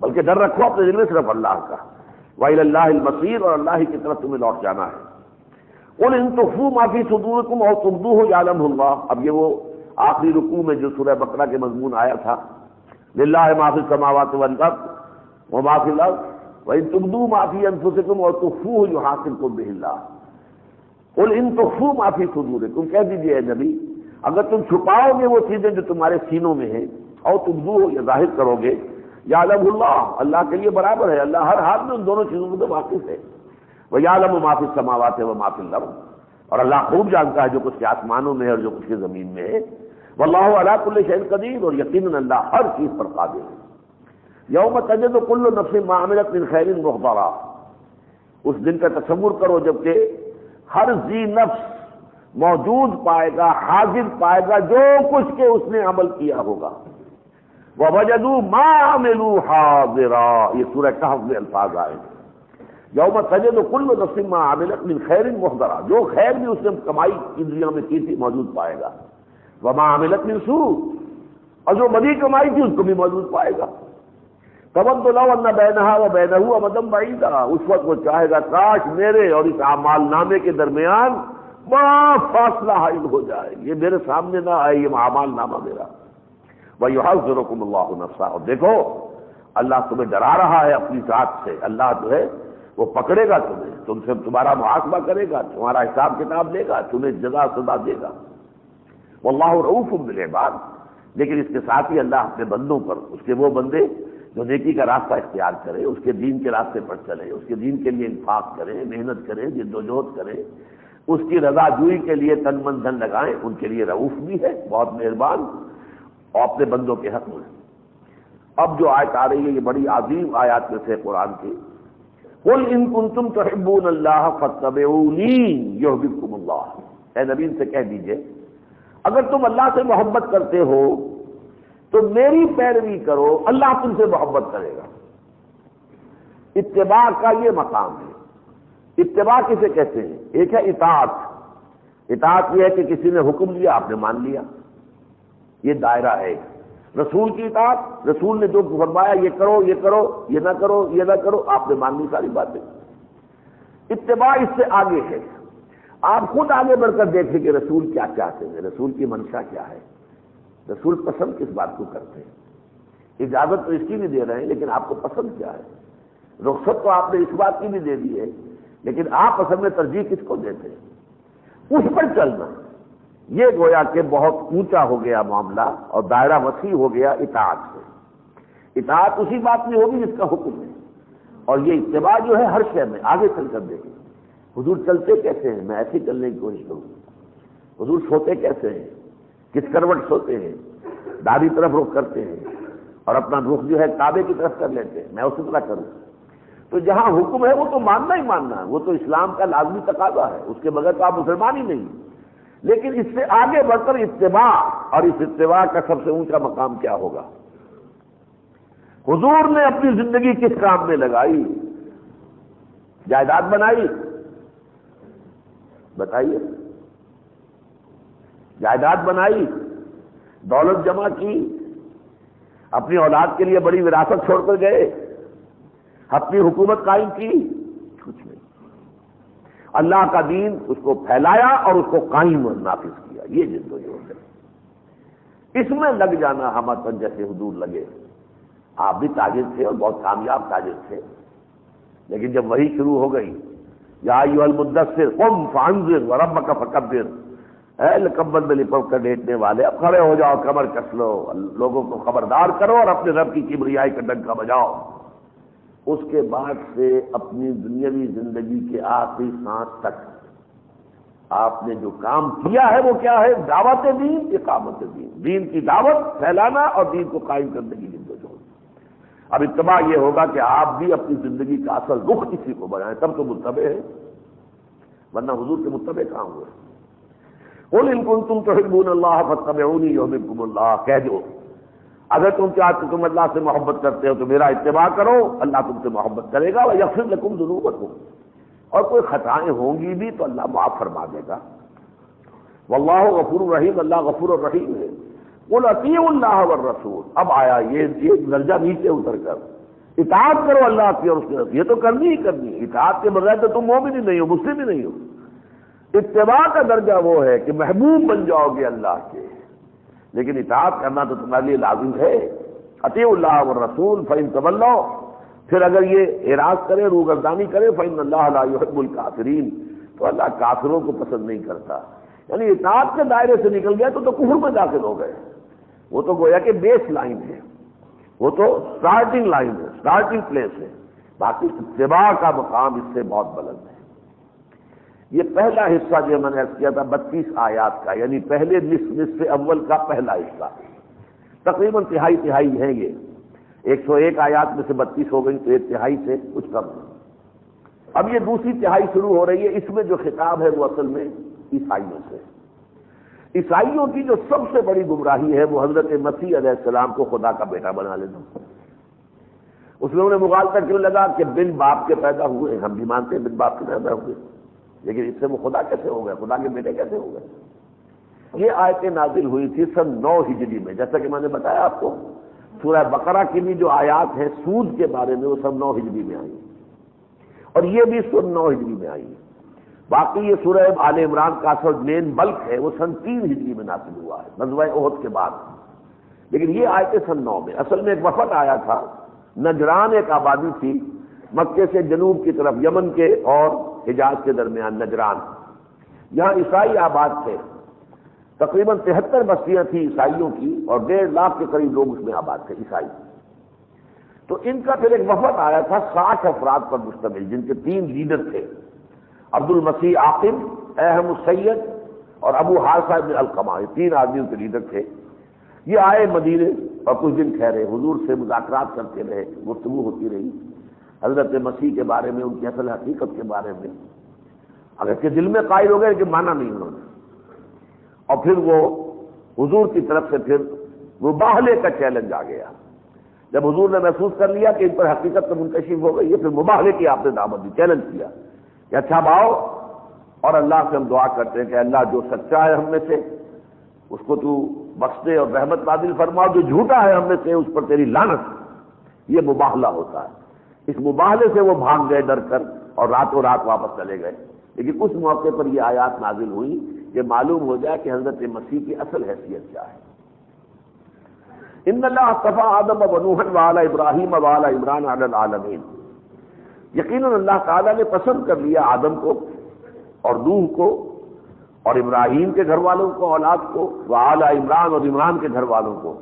بلکہ ڈر رکھو اپنے دل میں صرف اللہ کا۔ وَإِلَى اللَّهِ الْمَصِيرُ، اور اللہ ہی کی طرف تمہیں لوٹ جانا ہے۔ قُلْ إِن تُخْفُوا مَا فِي صُدُورِكُمْ أَوْ تُبْدُوهُ يَعْلَمْهُ اللَّهُ، اب یہ وہ آخری رکوع میں جو سورہ بقرہ کے مضمون آیا تھا، لِلَّهِ مَا فِي السَّمَاوَاتِ وَالْأَرْضِ وَمَا فِي الْأَرْضِ وَإِن تُبْدُوا مَا فِي أَنفُسِكُمْ أَوْ تُخْفُوهُ يُحَاسِبْكُم بِهِ اللَّهُ۔ قُلْ إِن تُخْفُوا مَا فِي صُدُورِكُمْ، کہہ دیجئے اے نبی اگر تم چھپاؤ گے وہ چیزیں جو تمہارے سینوں میں ہیں، اور تبدوہ یا ظاہر کرو گے، یعلم اللہ، اللہ کے لیے برابر ہے، اللہ ہر حال میں ان دونوں چیزوں کو تو واقف ہے۔ وَيَعْلَمُ مَا فِي السَّمَاوَاتِ وَمَا فِي الْأَرْضِ، اور اللہ خوب جانتا ہے جو کچھ کے آسمانوں میں ہے اور جو کچھ کے زمین میں ہے۔ وَاللَّهُ عَلَىٰ كُلِّ شَيْءٍ قَدِيرٌ، اور یقیناً اللہ ہر چیز پر قادر ہے۔ یوم تجد کل نفس ما عملت من خیر محضرا، اس دن کا تصور کرو جبکہ ہر ذی نفس موجود پائے گا، حاضر پائے گا جو کچھ کے اس نے عمل کیا ہوگا۔ وَوَجَدُوا مَا عَمِلُوا حَاضِرًا، یہ سورہ کہف میں الفاظ آئے ہیں۔ یوم تجد کل نفس ما عملت من خیر محضرا، جو خیر بھی اس نے کمائی کی دنیا میں کی تھی موجود پائے گا۔ وَمَا عَمِلَتْ مِن سُوءٍ، اور جو بدی کمائی تھی اس کو بھی موجود پائے گا۔ تود لو ان بینہا و بینہ امدا بعیدا، اس وقت وہ چاہے گا کاش میرے اور اس اعمال نامے کے درمیان بڑا فاصلہ حائل ہو جائے، یہ میرے سامنے نہ آئے یہ اعمال نامہ میرا۔ وَيُحَذِّرُكُمُ اللَّهُ نَفْسَهُ، اور دیکھو اللہ تمہیں ڈرا رہا ہے اپنی ذات سے، اللہ جو ہے وہ پکڑے گا تمہیں، تم سے تمہارا محاسبہ کرے گا، تمہارا حساب کتاب لے گا، تمہیں جزا سزا دے گا۔ واللہ رؤوف بالعباد، لیکن اس کے ساتھ ہی اللہ اپنے بندوں پر، اس کے وہ بندے جو نیکی کا راستہ اختیار کرے، اس کے دین کے راستے پر چلے، اس کے دین کے لیے انفاق کریں، محنت کریں، جد و جہد کریں، اس کی رضا جوئی کے لیے تن من دھن لگائیں، ان کے لیے رؤوف بھی ہے، بہت مہربان، اور اپنے بندوں کے حق میں۔ اب جو آیت آ رہی ہے یہ بڑی عظیم آیات میں سے قرآن کی، قل ان کنتم تحبون اللہ فاتبعونی یحببکم اللہ، اے نبی ان سے کہہ دیجئے اگر تم اللہ سے محبت کرتے ہو تو میری پیروی کرو، اللہ تم سے محبت کرے گا۔ اتباع کا یہ مقام ہے۔ اتباع کسے کہتے ہیں؟ ایک ہے اطاعت، اطاعت یہ ہے کہ کسی نے حکم دیا آپ نے مان لیا، یہ دائرہ ہے۔ رسول کی اطاعت، رسول نے جو فرمایا یہ کرو یہ کرو، یہ نہ کرو یہ نہ کرو، آپ نے مان لی ساری باتیں۔ اتباع اس سے آگے ہے، آپ خود آگے بڑھ کر دیکھیں کہ رسول کیا چاہتے ہیں، رسول کی منشا کیا ہے، رسول پسند کس بات کو کرتے ہیں۔ اجازت تو اس کی بھی دے رہے ہیں لیکن آپ کو پسند کیا ہے، رخصت تو آپ نے اس بات کی بھی دے دی ہے لیکن آپ اصل میں ترجیح کس کو دیتے ہیں، اس پر چلنا، یہ گویا کہ بہت اونچا ہو گیا معاملہ اور دائرہ وسیع ہو گیا اطاعت سے۔ اطاعت اسی بات میں ہوگی جس کا حکم ہے، اور یہ اتباع جو ہے ہر شے میں آگے چل کر دیکھیں حضور چلتے کیسے ہیں، میں ایسے چلنے کی کوشش کروں، حضور سوتے کیسے ہیں، کس کروٹ سوتے ہیں، داڑھی طرف رخ کرتے ہیں اور اپنا رخ جو ہے کعبے کی طرف کر لیتے ہیں، میں اسی طرح کروں۔ تو جہاں حکم ہے وہ تو ماننا ہی ماننا ہے، وہ تو اسلام کا لازمی تقاضا ہے، اس کے بغیر تو آپ مسلمان ہی نہیں۔ لیکن اس سے آگے بڑھ کر اتباع، اور اس اتباع کا سب سے اونچا مقام کیا ہوگا؟ حضور نے اپنی زندگی کس کام میں لگائی؟ جائیداد بنائی؟ بتائیے، جائیداد بنائی، دولت جمع کی، اپنی اولاد کے لیے بڑی وراثت چھوڑ کر گئے، اپنی حکومت قائم کی؟ کچھ نہیں۔ اللہ کا دین اس کو پھیلایا اور اس کو قائم اور نافذ کیا، یہ جدوجہد ہے۔ اس میں لگ جانا ہمارے جیسے حضور لگے، آپ بھی تاجر تھے اور بہت کامیاب تاجر تھے، لیکن جب وہی شروع ہو گئی، یا ایھا المدثر قم فانذر وربک فکبر، اے لکبر میں لپٹ کر لیٹنے والے، اب کھڑے ہو جاؤ، کمر کس لو، لوگوں کو خبردار کرو اور اپنے رب کی کبریائی کا ڈنکا بجاؤ۔ اس کے بعد سے اپنی دنیاوی زندگی کے آخری سانس تک آپ نے جو کام کیا ہے وہ کیا ہے؟ دعوت دین، اقامت دین، دین کی دعوت پھیلانا اور دین کو قائم کرنے کی جدوجہد۔ اب اتباع یہ ہوگا کہ آپ بھی اپنی زندگی کا اصل رخ کسی کو بنائیں، تب تو متبع ہے، ورنہ حضور کے متبع کہاں ہوئے؟ قل ان کنتم تحبون اللہ فاتبعونی یحببکم اللہ، کہہ دو اگر تم چاہتے تم اللہ سے محبت کرتے ہو تو میرا اتباع کرو، اللہ تم سے محبت کرے گا، ویغفر لکم ذنوبکم، اور کوئی خطائیں ہوں گی بھی تو اللہ معاف فرما دے گا۔ واللہ غفور الرحیم، اللہ غفور الرحیم ہے۔ قل اطیعوا اللہ والرسول، اب آیا یہ درجہ نیچے اتر کر اطاعت کرو اللہ کی اور اس کے رسول، یہ تو کرنی ہی کرنی ہے، اطاعت کے بغیر تو تم مومن ہی نہیں ہو، مسلم ہی نہیں ہو۔ اتباع کا درجہ وہ ہے کہ محبوب بن جاؤ گے اللہ کے، لیکن اطاعت کرنا تو تمہارے لیے لازم ہے۔ اطیعوا اللہ والرسول فإن تولوا، پھر اگر یہ اعراض کرے، روگردانی کرے، فإن اللہ لا يحب الکافرین، تو اللہ کافروں کو پسند نہیں کرتا۔ یعنی اطاعت کے دائرے سے نکل گیا تو کفر میں داخل ہو گئے، وہ تو گویا کہ بیس لائن ہے، وہ تو سٹارٹنگ لائن ہے، سٹارٹنگ پلیس ہے، باقی اتباع کا مقام اس سے بہت بلند ہے۔ یہ پہلا حصہ جو میں نے عرض کیا تھا 32 آیات کا، یعنی پہلے نصف اول کا پہلا حصہ، تقریباً تہائی ہے یہ، 101 آیات میں سے 32 ہو گئی تو ایک تہائی سے کچھ کم ہے۔ اب یہ دوسری تہائی شروع ہو رہی ہے، اس میں جو خطاب ہے وہ اصل میں عیسائیوں سے۔ عیسائیوں کی جو سب سے بڑی گمراہی ہے وہ حضرت مسیح علیہ السلام کو خدا کا بیٹا بنا لینا۔ اس میں انہیں مغالطہ کیوں لگا کہ بن باپ کے پیدا ہوئے، ہم بھی مانتے ہیں بن باپ کے پیدا ہوئے، لیکن اس سے وہ خدا کیسے ہو گئے، خدا کے بیٹے کیسے ہو گئے؟ یہ آیتیں نازل ہوئی تھی سن 9 ہجری میں، جیسا کہ میں نے بتایا آپ کو، سورہ بقرہ کی بھی جو آیات ہیں سود کے بارے میں وہ سن 9 ہجری میں آئی، اور یہ بھی سن 9 ہجری میں آئی۔ باقی یہ سورہ آل عمران کا اصل مین بلک ہے وہ سن 3 ہجری میں نازل ہوا ہے، غزوہ احد کے بعد، لیکن یہ آیتیں سن 9 میں۔ اصل میں ایک وفد آیا تھا، نجران ایک آبادی تھی مکے سے جنوب کی طرف، یمن کے اور حجاز کے درمیان نجران، یہاں عیسائی آباد تھے، تقریباً 73 بستیاں تھیں عیسائیوں کی، اور 1.5 لاکھ کے قریب لوگ اس میں آباد تھے عیسائی۔ تو ان کا پھر ایک وفد آیا تھا 60 افراد پر مشتمل، جن کے 3 لیڈر تھے، عبد المسیح عاقب، احم السید اور ابو حارثہ بن القمہ، یہ 3 آدمیوں کے لیڈر تھے۔ یہ آئے مدینے اور کچھ دن ٹھہرے، حضور سے مذاکرات کرتے رہے، گفتگو ہوتی رہی حضرت مسیح کے بارے میں، ان کی اصل حقیقت کے بارے میں، اگر کہ دل میں قائل ہو گئے کہ مانا نہیں انہوں نے۔ اور پھر وہ حضور کی طرف سے پھر مباہلے کا چیلنج آ گیا، جب حضور نے محسوس کر لیا کہ ان پر حقیقت تو منکشف ہو گئی ہے، پھر مباہلے کی آپ نے دعوت دی، چیلنج کیا کہ اچھا باؤ، اور اللہ سے ہم دعا کرتے ہیں کہ اللہ جو سچا ہے ہم میں سے اس کو تو بخش دے اور رحمت نازل فرما، جو جھوٹا ہے ہم میں سے اس پر تیری لعنت۔ یہ مباہلہ ہوتا ہے، اس مباہلے سے وہ بھاگ گئے ڈر کر اور راتوں رات واپس چلے گئے۔ لیکن اس موقع پر یہ آیات نازل ہوئی کہ معلوم ہو جائے کہ حضرت مسیح کی اصل حیثیت کیا ہے۔ ان اللہ اصطفیٰ آدم و نوح وآل ابراہیم وآل عمران علی العالمین، یقیناً اللہ تعالیٰ نے پسند کر لیا آدم کو اور نوح کو اور ابراہیم کے گھر والوں کو، اولاد کو، وآل عمران اور عمران کے گھر والوں کو۔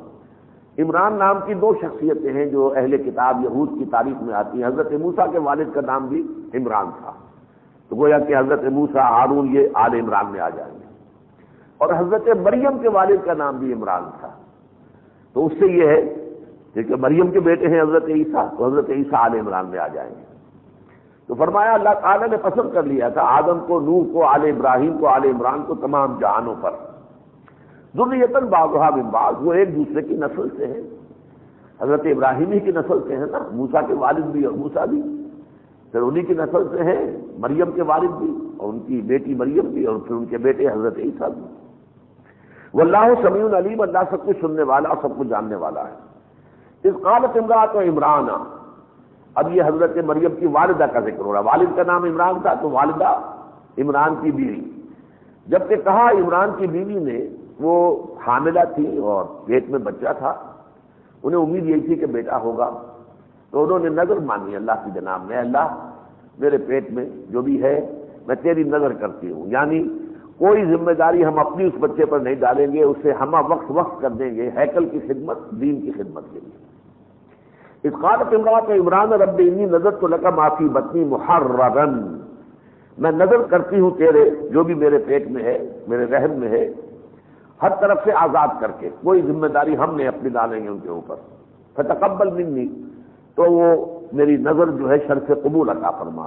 عمران نام کی 2 شخصیتیں ہیں جو اہل کتاب یہود کی تاریخ میں آتی ہیں۔ حضرت موسیٰ کے والد کا نام بھی عمران تھا، تو گویا کہ حضرت موسیٰ، ہارون یہ آل عمران میں آ جائیں گے، اور حضرت مریم کے والد کا نام بھی عمران تھا، تو اس سے یہ ہے کہ مریم کے بیٹے ہیں حضرت عیسیٰ، تو حضرت عیسیٰ آل عمران میں آ جائیں گے۔ تو فرمایا اللہ تعالیٰ نے پسند کر لیا تھا آدم کو، نوح کو، آل ابراہیم کو، آل عمران کو، تمام جہانوں پر۔ ذریۃ بعضھا من بعض، وہ ایک دوسرے کی نسل سے ہیں، حضرت ابراہیم ہی کی نسل سے ہیں نا، موسیٰ کے والد بھی اور موسیٰ بھی، پھر انہی کی نسل سے ہیں مریم کے والد بھی اور ان کی بیٹی مریم بھی، اور پھر ان کے بیٹے حضرت عیسیٰ بھی۔ واللہ سمیع علیم، اللہ سب کچھ سننے والا اور سب کچھ جاننے والا ہے۔ اذ قالت امرأۃ عمران، اب یہ حضرت مریم کی والدہ کا ذکر ہو رہا، والد کا نام عمران تھا تو والدہ عمران کی بیوی، جبکہ کہا عمران کی بیوی نے، وہ حاملہ تھی اور پیٹ میں بچہ تھا، انہیں امید یہی تھی کہ بیٹا ہوگا، تو انہوں نے نظر مانی اللہ کی جناب میں، اللہ میرے پیٹ میں جو بھی ہے میں تیری نظر کرتی ہوں، یعنی کوئی ذمہ داری ہم اپنی اس بچے پر نہیں ڈالیں گے، اسے ہم وقت کر دیں گے ہیکل کی خدمت، دین کی خدمت کے لیے۔ اذ قالت امرأۃ عمران رب انی نذرت لک ما فی بطنی محررا، میں نظر کرتی ہوں تیرے جو بھی میرے پیٹ میں ہے، میرے رحم میں ہے، ہر طرف سے آزاد کر کے، کوئی ذمہ داری ہم نے اپنی ڈالیں گے ان کے اوپر۔ فتقبل منی، تو وہ میری نظر جو ہے شرف قبول عطا فرما،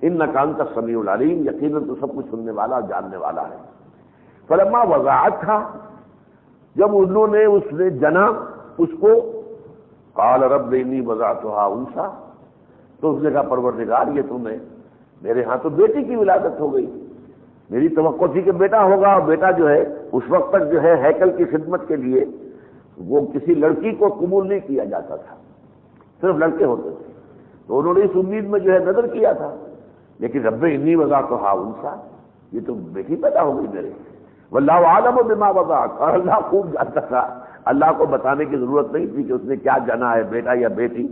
انک انت السمیع العلیم، یقیناً تو سب کچھ سننے والا جاننے والا ہے۔ فلما وضعتھا، جب انہوں نے اس نے جنا اس کو، قال رب انی وضعتھا انثی، تو اس نے کہا پروردگار یہ تمہیں میرے ہاں تو بیٹی کی ولادت ہو گئی، میری توقع تھی کہ بیٹا ہوگا، اور بیٹا جو ہے اس وقت تک جو ہے ہیکل کی خدمت کے لیے وہ کسی لڑکی کو قبول نہیں کیا جاتا تھا، صرف لڑکے ہوتے تھے، تو انہوں نے اس امید میں جو ہے نظر کیا تھا، لیکن رب انی وضعتھا انثی، یہ تو بیٹی پیدا ہو گئی میرے، واللہ اعلم بما وضعت، اور اللہ خوب جانتا تھا، اللہ کو بتانے کی ضرورت نہیں تھی کہ اس نے کیا جانا ہے، بیٹا یا بیٹی،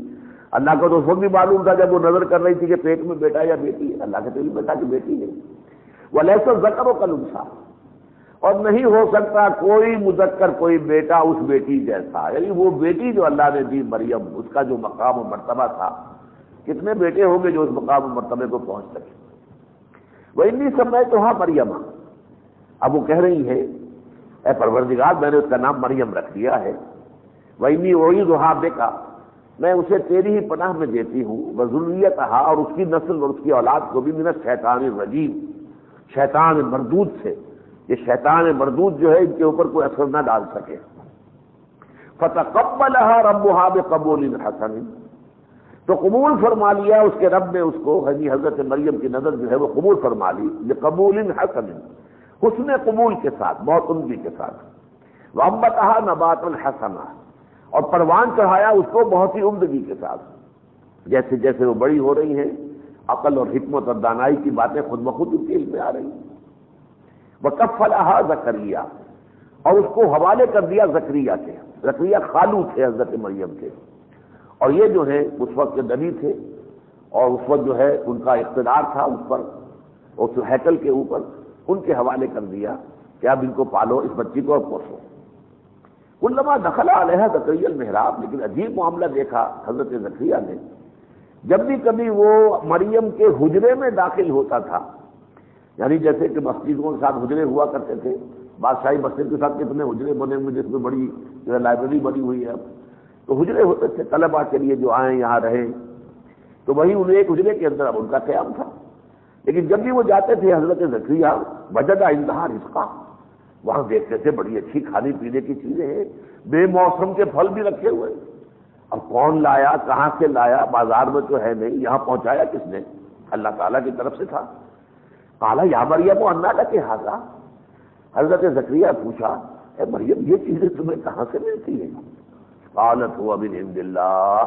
اللہ کو تو اس وقت بھی معلوم تھا جب وہ نظر کر رہی تھی کہ پیٹ میں بیٹا یا بیٹی ہے، اللہ کے تو یہ بتا کہ بیٹی ہے۔ وَلَيْسَ الذَّكَرُ كَالْأُنثَىٰ، اور نہیں ہو سکتا کوئی مذکر کوئی بیٹا اس بیٹی جیسا، یعنی وہ بیٹی جو اللہ نے دی مریم، اس کا جو مقام و مرتبہ تھا، کتنے بیٹے ہوں گے جو اس مقام و مرتبے کو پہنچ سکے۔ وَإِنِّي سَمَّيْتُهَا مَرْيَمَ، اب وہ کہہ رہی ہے اے پروردگار میں نے اس کا نام مریم رکھ دیا ہے، وَإِنِّي أُعِيذُهَا بِكَ، میں اسے تیری ہی پناہ میں دیتی ہوں، وَذُرِّيَّتَهَا، اور اس کی نسل اور اس کی اولاد کو بھی، مِنَ الشَّيْطَانِ الرَّجِيمِ، شیطان مردود سے، یہ شیطان مردود جو ہے ان کے اوپر کوئی اثر نہ ڈال سکے۔ فَتَقَبَّلَهَا رَبُّهَا بِقَبُولٍ حَسَنٍ، تو قبول فرما لیا اس کے رب نے اس کو، یعنی حضرت مریم کی نظر جو ہے وہ قبول فرما لی، بِقَبُولٍ حَسَنٍ، حسن قبول کے ساتھ، بہت عمدگی کے ساتھ۔ وَأَنبَتَهَا نَبَاتًا حَسَنًا، اور پروان چڑھایا اس کو بہت ہی عمدگی کے ساتھ، جیسے جیسے وہ بڑی ہو رہی ہیں عقل اور حکمت اور دانائی کی باتیں خود بخود ان کے علم میں آ رہی ہیں۔ وَكَفَّلَهَا زَكَرِيَّا، اور اس کو حوالے کر دیا زکریا کے، زکریا خالو تھے حضرت مریم کے، اور یہ جو ہے اس وقت کے نبی تھے، اور اس وقت جو ہے ان کا اقتدار تھا اس پر، اس ہیکل کے اوپر، ان کے حوالے کر دیا کہ اب ان کو پالو، اس بچی کو اب پوسو۔ کلما دخل علیہا زکریا المحراب، لیکن عجیب معاملہ دیکھا حضرت زکریا نے، جب بھی کبھی وہ مریم کے حجرے میں داخل ہوتا تھا، یعنی جیسے کہ مسجدوں کے ساتھ حجرے ہوا کرتے تھے، بادشاہی مسجد کے ساتھ کتنے حجرے بنے ہوئے جس میں بڑی جو ہے لائبریری بنی ہوئی ہے، اب تو حجرے ہوتے تھے طلباء کے لیے جو آئیں یہاں رہیں، تو وہی انہیں ایک حجرے کے اندر اب ان کا قیام تھا۔ لیکن جب بھی وہ جاتے تھے حضرت زکریا، وجد عندہا رزقا، وہاں دیکھتے تھے بڑی اچھی کھانے پینے کی چیزیں ہیں، بے موسم کے پھل بھی رکھے ہوئے، اب کون لایا، کہاں سے لایا، بازار میں تو ہے نہیں، یہاں پہنچایا کس نے؟ اللہ تعالیٰ کی طرف سے تھا۔ قال یا مریم انا لک ھذا، حضرت زکریا پوچھا اے مریم یہ چیزیں تمہیں کہاں سے ملتی ہیں؟ قالت هو من عند اللہ،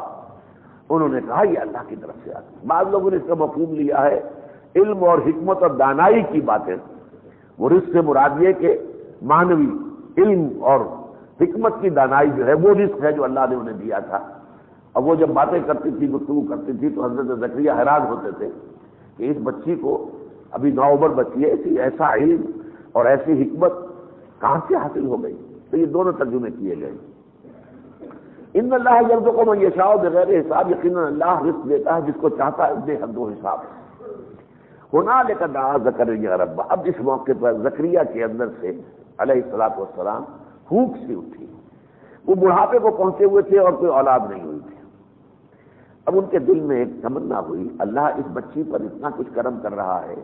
انہوں نے کہا یہ اللہ کی طرف سے آتی۔ بعض لوگوں نے اس کا مفہوم لیا ہے علم اور حکمت اور دانائی کی باتیں، وہ رزق سے مراد یہ کہ معنوی علم اور حکمت کی دانائی جو ہے وہ رزق ہے جو اللہ نے انہیں دیا تھا۔ اب وہ جب باتیں کرتی تھی، گفتگو کرتی تھی، تو حضرت زکریا حیران ہوتے تھے کہ اس بچی کو، ابھی نوعمر بچی ہے، ایسا علم اور ایسی حکمت کہاں سے حاصل ہو گئی؟ تو یہ دونوں ترجمے کیے گئے۔ ان اللہ یرزق من یشاء بغیر حساب، یقیناً اللہ رزق دیتا ہے جس کو چاہتا ہے بے حد و حساب۔ ہنالک دعا زکریا رب، اب اس موقع پر زکریا کے اندر سے علیہ الصلوۃ والسلام پھونک سی اٹھی، وہ بڑھاپے کو پہنچے ہوئے تھے اور کوئی اولاد نہیں ہوئی تھی۔ اب ان کے دل میں ایک تمنا ہوئی، اللہ اس بچی پر اتنا کچھ کرم کر رہا ہے،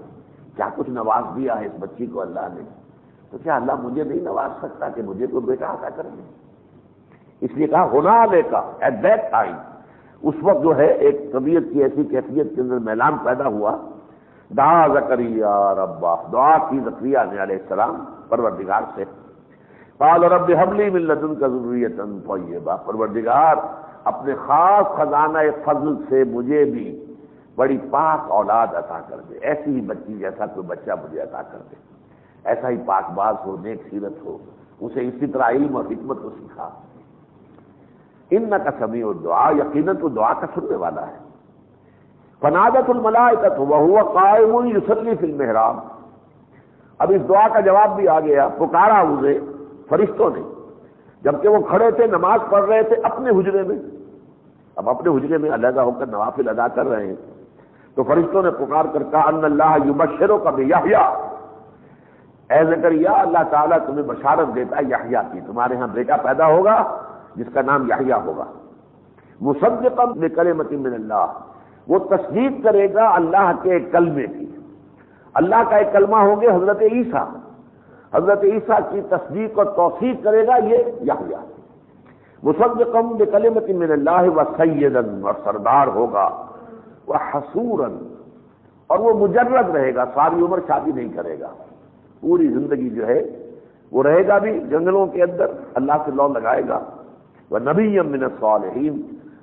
کیا کچھ نواز دیا ہے اس بچی کو اللہ نے، تو کیا اللہ مجھے نہیں نواز سکتا کہ مجھے کوئی بیٹا عطا کر دے؟ اس لیے کہا ہنالک، ایٹ دیٹ ٹائم، اس وقت جو ہے ایک طبیعت کی ایسی کیفیت کے اندر میلان پیدا ہوا، دعا زکریا ربہ، دعا کی زکریا نے علیہ السلام پروردگار سے، قال رب هب لي من لدنك ذرية طيبة، پروردگار اپنے خاص خزانہ فضل سے مجھے بھی بڑی پاک اولاد عطا کر دے، ایسی ہی بچی جیسا کوئی بچہ مجھے عطا کر دے، ایسا ہی پاک باز ہو، نیک سیرت ہو، اسے اسی طرح علم اور حکمت کو سکھا۔ انک سمیع الدعاء، یقیناً تو دعا کا سننے والا ہے۔ فنادت الملائکۃ وهو قائم یصلی فی المحراب، اب اس دعا کا جواب بھی آ گیا، پکارا اسے فرشتوں نے جبکہ وہ کھڑے تھے نماز پڑھ رہے تھے اپنے حجرے میں، اب اپنے حجرے میں علیحدہ ہو کر نوافل ادا کر رہے ہیں، تو فرشتوں نے پکار کر کہا ان اللہ یبشرک بیحییٰ، اے زکریا اللہ تعالیٰ تمہیں بشارت دیتا ہے یحییٰ کی، تمہارے ہاں بیٹا پیدا ہوگا جس کا نام یحییٰ ہوگا، مصدقا بکلمۃ من اللہ، وہ تصدیق کرے گا اللہ کے ایک کلمے کی، اللہ کا ایک کلمہ ہوں گے حضرت عیسیٰ، حضرت عیسیٰ کی تصدیق اور توثیق کرے گا یہ یحییٰ، مصدقا بکلمۃ من اللہ وسیدا، اور سردار ہوگا، وحصورا، اور وہ مجرد رہے گا، ساری عمر شادی نہیں کرے گا، پوری زندگی جو ہے وہ رہے گا بھی جنگلوں کے اندر، اللہ سے لو لگائے گا، ونبیا من الصالحین،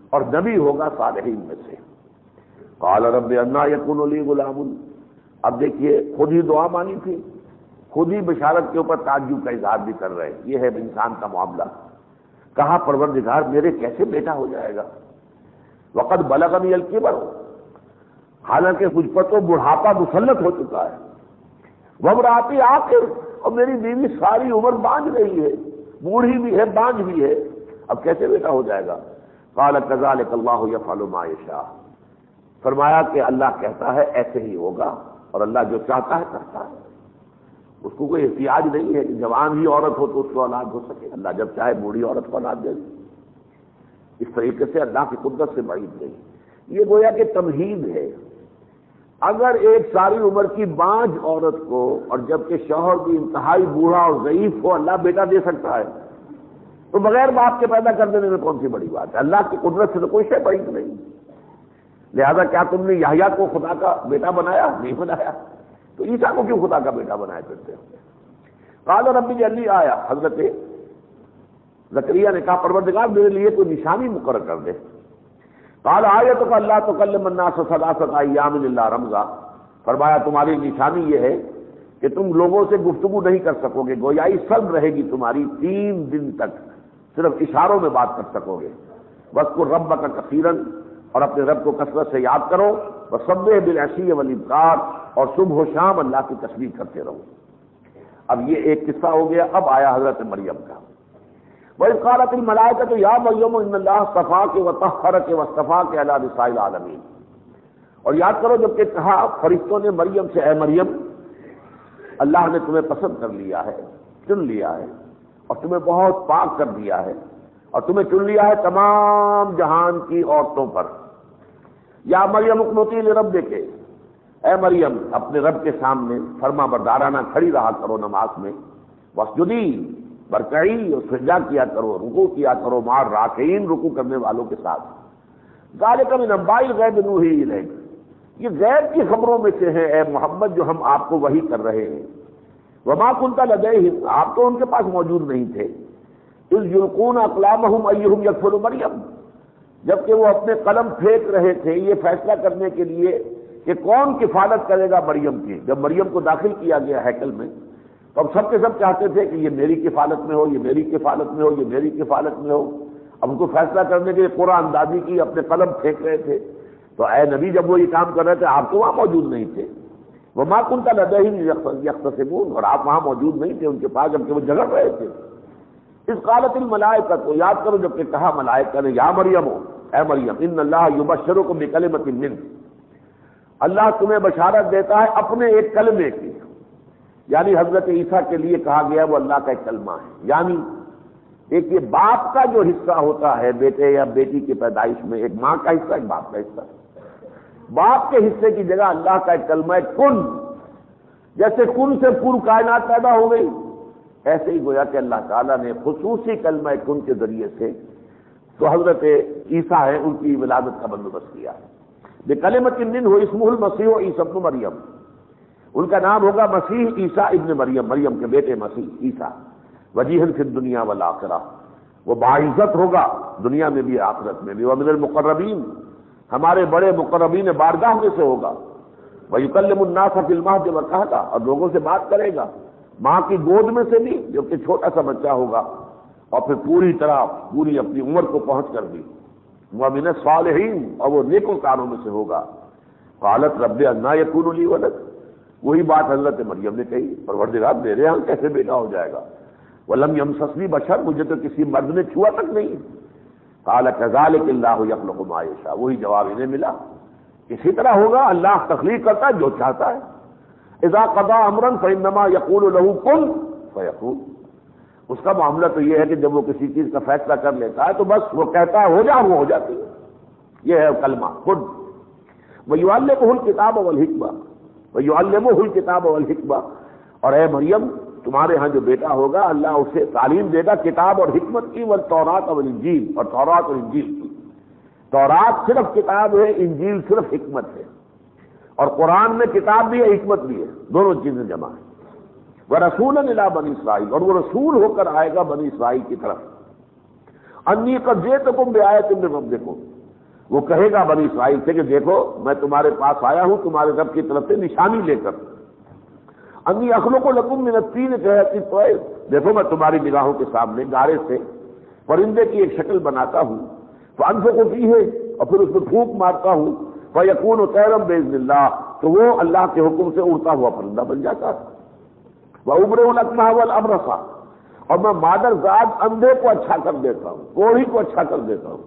اور نبی ہوگا صالحین میں سے۔ قال رب انا یکون لی غلام، اب دیکھیے خود ہی دعا مانی تھی، خود ہی بشارت کے اوپر تعجب کا اظہار بھی کر رہے ہیں، یہ ہے انسان کا معاملہ، کہا پروردگار میرے کیسے بیٹا ہو جائے گا، وقد بلغنی الکبر، حالانکہ مجھ پر تو بڑھاپا مسلط ہو چکا ہے، وامرأتی عاقر، اور میری بیوی ساری عمر بانجھ رہی ہے، بوڑھی بھی ہے بانجھ بھی ہے، اب کیسے بیٹا ہو جائے گا؟ قال كذلك اللہ یفعل ما یشاء، فرمایا کہ اللہ کہتا ہے ایسے ہی ہوگا، اور اللہ جو چاہتا ہے کرتا ہے، اس کو کوئی احتیاج نہیں ہے کہ جوان ہی عورت ہو تو اس کو اولاد ہو سکے، اللہ جب چاہے بوڑھی عورت کو اولاد دے دے، اس طریقے سے اللہ کی قدرت سے بعید نہیں، یہ گویا کہ تمہید ہے، اگر ایک ساری عمر کی بانجھ عورت کو اور جبکہ شوہر بھی انتہائی بوڑھا اور ضعیف ہو اللہ بیٹا دے سکتا ہے تو بغیر باپ کے پیدا کر دینے میں کون سی بڑی بات ہے؟ اللہ کی قدرت سے تو کوئی شے بعید نہیں، لہذا کیا تم نے یحییٰ کو خدا کا بیٹا بنایا؟ نہیں بنایا، تو عیسیٰ کو کیوں خدا کا بیٹا بنایا کرتے ہو؟ قال رب اجعل لی آیہ، حضرت زکریا نے کہا پروردگار میرے لیے تو نشانی مقرر کر دے۔ قال آیتک اللہ تکلم الناس ثلاثۃ ایام الا رمزا، فرمایا تمہاری نشانی یہ ہے کہ تم لوگوں سے گفتگو نہیں کر سکو گے، گویائی سلب رہے گی تمہاری 3 دن تک، صرف اشاروں میں بات کر سکو گے۔ واذکر ربک کثیرا، اور اپنے رب کو کثرت سے یاد کرو، وسبح بالعشی والابکار، اور صبح و شام اللہ کی تسبیح کرتے رہو۔ اب یہ ایک قصہ ہو گیا، اب آیا حضرت مریم کا۔ وَإِذْ قَالَتِ الْمَلَائِكَةُ يَا مَرْيَمُ إِنَّ اللَّهَ اصْطَفَاكِ وَطَهَّرَكِ وَاصْطَفَاكِ عَلَىٰ نِسَاءِ الْعَالَمِينَ، اور یاد کرو جب کہ کہا فرشتوں نے مریم سے، اے مریم اللہ نے تمہیں پسند کر لیا ہے، چن لیا ہے، اور تمہیں بہت پاک کر دیا ہے، اور تمہیں چن لیا ہے تمام جہان کی عورتوں پر۔ یا مریم اقنتی لربک، اے مریم اپنے رب کے سامنے فرما بردارانہ کھڑی رہا کرو نماز میں، واسجدی، برکعی، اور سجدہ کیا کرو، رکوع کیا کرو، مع الراکعین، رکوع کرنے والوں کے ساتھ۔ ذالک من انباء الغیب نوحی الیک، یہ غیب کی خبروں میں سے ہے اے محمد جو ہم آپ کو وحی کر رہے ہیں۔ وما کنت لدیہم، آپ تو ان کے پاس موجود نہیں تھے، اذ یلقون اقلامہم ایہم یکفل مریم، جبکہ وہ اپنے قلم پھینک رہے تھے یہ فیصلہ کرنے کے لیے کہ کون کفالت کرے گا مریم کی۔ جب مریم کو داخل کیا گیا ہیکل میں تو اب سب کے سب چاہتے تھے کہ یہ میری کفالت میں ہو، یہ میری کفالت میں ہو، یہ میری کفالت میں ہو، اب ان کو فیصلہ کرنے کے لیے قرآن اندازی کی اپنے قلم پھینک رہے تھے۔ تو اے نبی جب وہ یہ کام کر رہے تھے آپ تو وہاں موجود نہیں تھے، وما کنت لدیہم یختصمون، اور آپ وہاں موجود نہیں تھے ان کے پاس جبکہ وہ جھگڑ رہے تھے۔ اذ قالت الملائکہ، تو یاد کرو جب کہ کہا ملائکہ نے، یا مریم اے مریم ان اللہ یبشرکم بکلمۃ منہ، اللہ تمہیں بشارت دیتا ہے اپنے ایک کلمے کی، یعنی حضرت عیسیٰ کے لیے کہا گیا وہ اللہ کا ایک کلمہ ہے، یعنی ایک یہ باپ کا جو حصہ ہوتا ہے بیٹے یا بیٹی کی پیدائش میں، ایک ماں کا حصہ ایک باپ کا حصہ، باپ کے حصے کی جگہ اللہ کا ایک کلمہ ہے کن، جیسے کن سے پور کائنات پیدا ہو گئی، ایسے ہی گویا کہ اللہ تعالیٰ نے خصوصی کلمہ کن کے ذریعے سے تو حضرت عیسیٰ ہے ان کی ولادت کا بندوبست کیا ہے۔ بکلمۃ منہ اسمہ المسیح عیسیٰ ابن مریم، ان کا نام ہوگا مسیح عیسیٰ ابن مریم، مریم کے بیٹے مسیح عیسیٰ، وجیہا فی الدنیا والآخرہ، وہ باعزت ہوگا دنیا میں بھی آخرت میں بھی، ومن المقربین، ہمارے بڑے مقربین بارگاہ میں سے ہوگا، ویکلم الناس فی المہد وکہلا، اور لوگوں سے بات کرے گا ماں کی گود میں سے بھی جو کہ چھوٹا سا بچہ ہوگا، اور پھر پوری طرح پوری اپنی عمر کو پہنچ کر بھی، ومن الصالحین، اور وہ نیکوکاروں میں سے ہوگا۔ قالت رب انا یکون لی ولد، وہی بات حضرت مریم نے کہی، پروردگار میرے یہاں کیسے بیٹا ہو جائے گا؟ وَلَمْ يَمْسَسْنِي بَشَرٌ، مجھے تو کسی مرد نے چھوا تک نہیں۔ قَالَ كَذَلِكَ اللَّهُ يَخْلُقُ مَا يَشَاءُ، وہی جواب انہیں ملا، اسی طرح ہوگا، اللہ تخلیق کرتا ہے جو چاہتا ہے۔ اذا قضى امرا فانما يقول له كن فيكون، اس کا معاملہ تو یہ ہے کہ جب وہ کسی چیز کا فیصلہ کر لیتا ہے تو بس وہ کہتا ہے ہو جا، وہ ہو جاتی ہے۔ یہ ہے کلمہ کن۔ وَيُعَلِّمُهُ الْكِتَابَ وَالْحِكْمَةَ وَيُعَلِّمُهُ الْكِتَابَ وَالْحِكْمَةَ، اور اے مریم تمہارے ہاں جو بیٹا ہوگا اللہ اسے تعلیم دے گا کتاب اور حکمت کی، والتوراۃ والانجیل، اور تورات اور انجیل کی۔ تورات صرف کتاب ہے، انجیل صرف حکمت ہے، اور قرآن میں کتاب بھی ہے حکمت بھی ہے، دونوں چیزیں جمع ہیں۔ وَرَسُولًا إِلَىٰ بَنِي إِسرائیل، اور وہ رسول ہو کر آئے گا بنی اسرائیل کی طرف۔ أَنِّي قَدْ جِئْتُكُم بِآيَةٍ مِّن رَّبِّكُم، وہ کہے گا بنی اسرائیل سے کہ دیکھو میں تمہارے پاس آیا ہوں تمہارے رب کی طرف سے نشانی لے کر۔ أَنِّي أَخْلُقُ لَكُم مِّنَ الطِّينِ كَهَيْئَةِ الطَّيْرِ، دیکھو میں تمہاری نگاہوں کے سامنے گارے سے پرندے کی ایک شکل بناتا ہوں، فَأَنفُخُ فِيهِ، اور پھر اس میں پھونک مارتا ہوں، فَيَكُونُ طَيْرًا بِإِذْنِ اللَّهِ، تو وہ اللہ کے حکم سے اڑتا ہوا پرندہ بن جاتا ہے۔ وَأُبْرِئُ الْأَكْمَحَ وَالْأَبْرَصَ، اور میں مادر ذات اندھے کو اچھا کر دیتا ہوں، کوڑھی کو اچھا کر دیتا ہوں،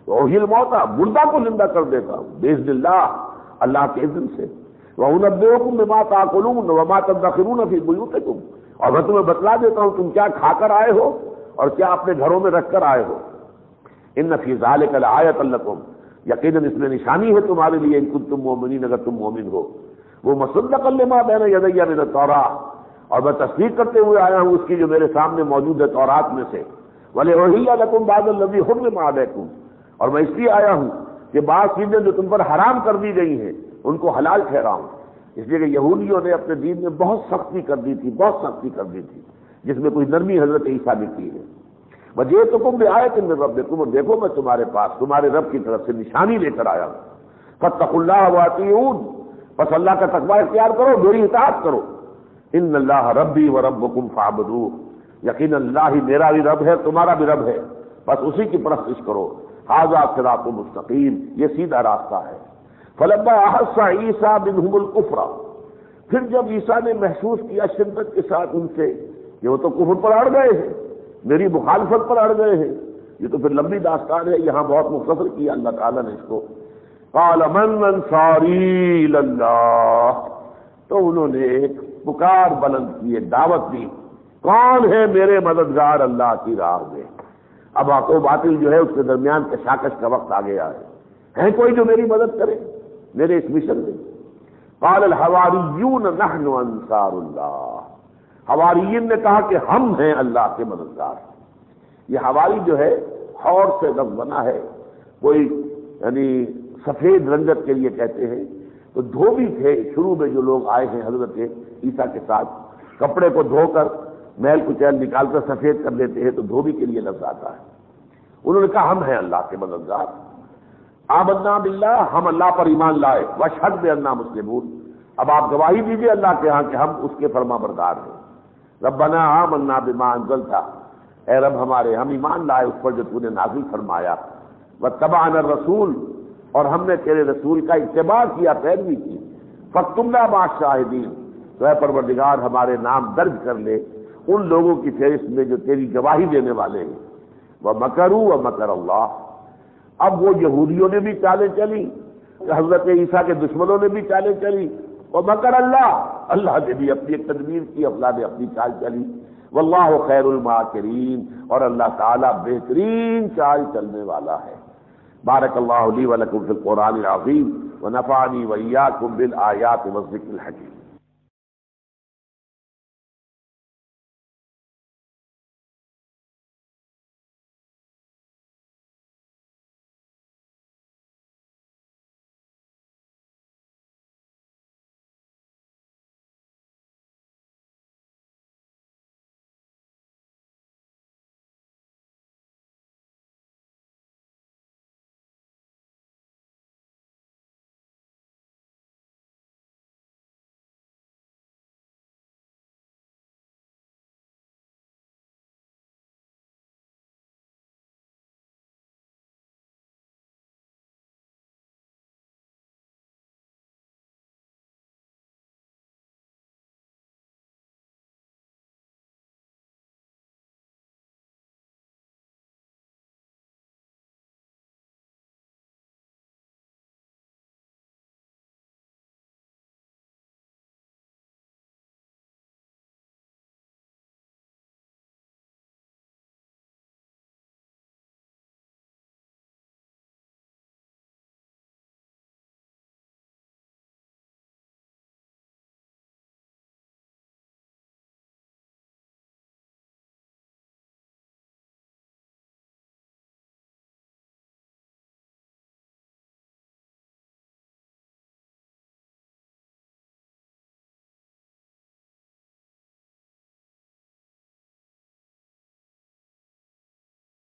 وَأُحْيِي الْمَوْتَىٰ، مردہ کو زندہ کر دیتا ہوں، بِإِذْنِ اللَّهِ، اللہ کے اذن سے۔ وَأُنَبِّئُكُم بِمَا تَأْكُلُونَ وَمَا تَدَّخِرُونَ فِي بُيُوتِكُمْ، اور میں تمہیں بتلا دیتا ہوں تم کیا کھا کر آئے ہو اور کیا اپنے گھروں میں رکھ کر آئے ہو۔ إِنَّ فِي ذَلِكَ لَآيَةً لَكُمْ، یقیناً اس میں نشانی ہے تمہارے لیے، ان کنتم مؤمنین، اگر تم مومن ہو۔ وہ مصدقا لما بین یدی من التوراۃ، اور میں تصدیق کرتے ہوئے آیا ہوں اس کی جو میرے سامنے موجود ہے تورات میں سے۔ وَلِأُحِلَّ لَكُم بَعْضَ الَّذِي حُرِّمَ عَلَيْكُمْ، اور میں اس لیے آیا ہوں کہ بعض چیزیں جو تم پر حرام کر دی گئی ہیں ان کو حلال ٹھہراؤں، اس لیے کہ یہودیوں نے اپنے دین میں بہت سختی کر دی تھی، بہت سختی کر دی تھی، جس میں کوئی نرمی حضرت عیسیٰ نے کی ہے۔ وَجِئْتُكُم بِآيَةٍ مِّن رَّبِّكُمْ، اور دیکھو میں تمہارے پاس تمہارے رب کی طرف سے نشانی لے کر آیا ہوں۔ فَاتَّقُوا اللَّهَ وَأَطِيعُونِ، بس اللہ کا تقوی اختیار کرو، میری اطاعت کرو۔ إِنَّ اللَّهَ رَبِّي وَرَبُّكُمْ فَاعْبُدُوهُ، یقینا اللہ ہی میرا بھی رب ہے تمہارا بھی رب ہے، بس اسی کی پرستش کرو۔ ھذا صراط مستقیم، یہ سیدھا راستہ ہے۔ فَلَمَّا أَحَسَّ عِیسیٰ مِنْهُمُ الْكُفْرَ، پھر جب عیسیٰ نے محسوس کیا شدت کے ساتھ ان سے کہ وہ تو کفر پر اڑ گئے ہیں، میری مخالفت پر اڑ گئے ہیں، یہ تو پھر لمبی داستان ہے، یہاں بہت مختصر کیا اللہ تعالیٰ نے اس کو۔ قال من انصاری الی اللہ، تو انہوں نے ایک پکار بلند کی، ایک دعوت دی، کون ہے میرے مددگار اللہ کی راہ میں۔ اب حق و باطل جو ہے اس کے درمیان کشاکش کا وقت آ گیا ہے کوئی جو میری مدد کرے میرے اس مشن میں۔ قال الحواریون نحن انصار اللہ، حواریین نے کہا کہ ہم ہیں اللہ کے مددگار۔ یہ حواری جو ہے حور سے لفظ بنا ہے، کوئی یعنی سفید رنگت کے لیے کہتے ہیں، تو دھوبی تھے شروع میں جو لوگ آئے ہیں حضرت عیسیٰ کے ساتھ، کپڑے کو دھو کر میل کچیل نکال کر سفید کر لیتے ہیں تو دھوبی کے لیے لفظ آتا ہے۔ انہوں نے کہا ہم ہیں اللہ کے مددگار۔ آمنا باللہ، ہم اللہ پر ایمان لائے، واشہد بأننا مسلمون، اب آپ گواہی دیجئے اللہ کے ہاں کہ ہم اس کے فرما بردار ہیں۔ ربنا آمنا بما انزلت، اے رب ہمارے ہم ایمان لائے اس پر جو تو نے نازل فرمایا، واتبعنا الرسول، اور ہم نے تیرے رسول کا اتباع کیا، پیروی کی، فاکتبنا مع الشاہدین، تو اے پروردگار ہمارے نام درج کر لے ان لوگوں کی فہرست میں جو تیری گواہی دینے والے ہیں۔ وَمَكَرُوا وَمَكَرَ اللَّهُ، اب وہ یہودیوں نے بھی چالیں چلی، حضرت عیسیٰ کے دشمنوں نے بھی چالیں چلی، وَمَكَرَ اللَّهُ، اللہ نے بھی اپنی ایک تدبیر کی، اللہ نے اپنی چال چلی۔ وَاللَّهُ خَيْرُ الْمَاكِرِينَ، اور اللہ تعالیٰ بہترین چال چلنے والا ہے۔ بارک اللہ لی ولکم فی القرآن العظیم ونفعنی وإیاکم بالآیات والذکر الحکیم۔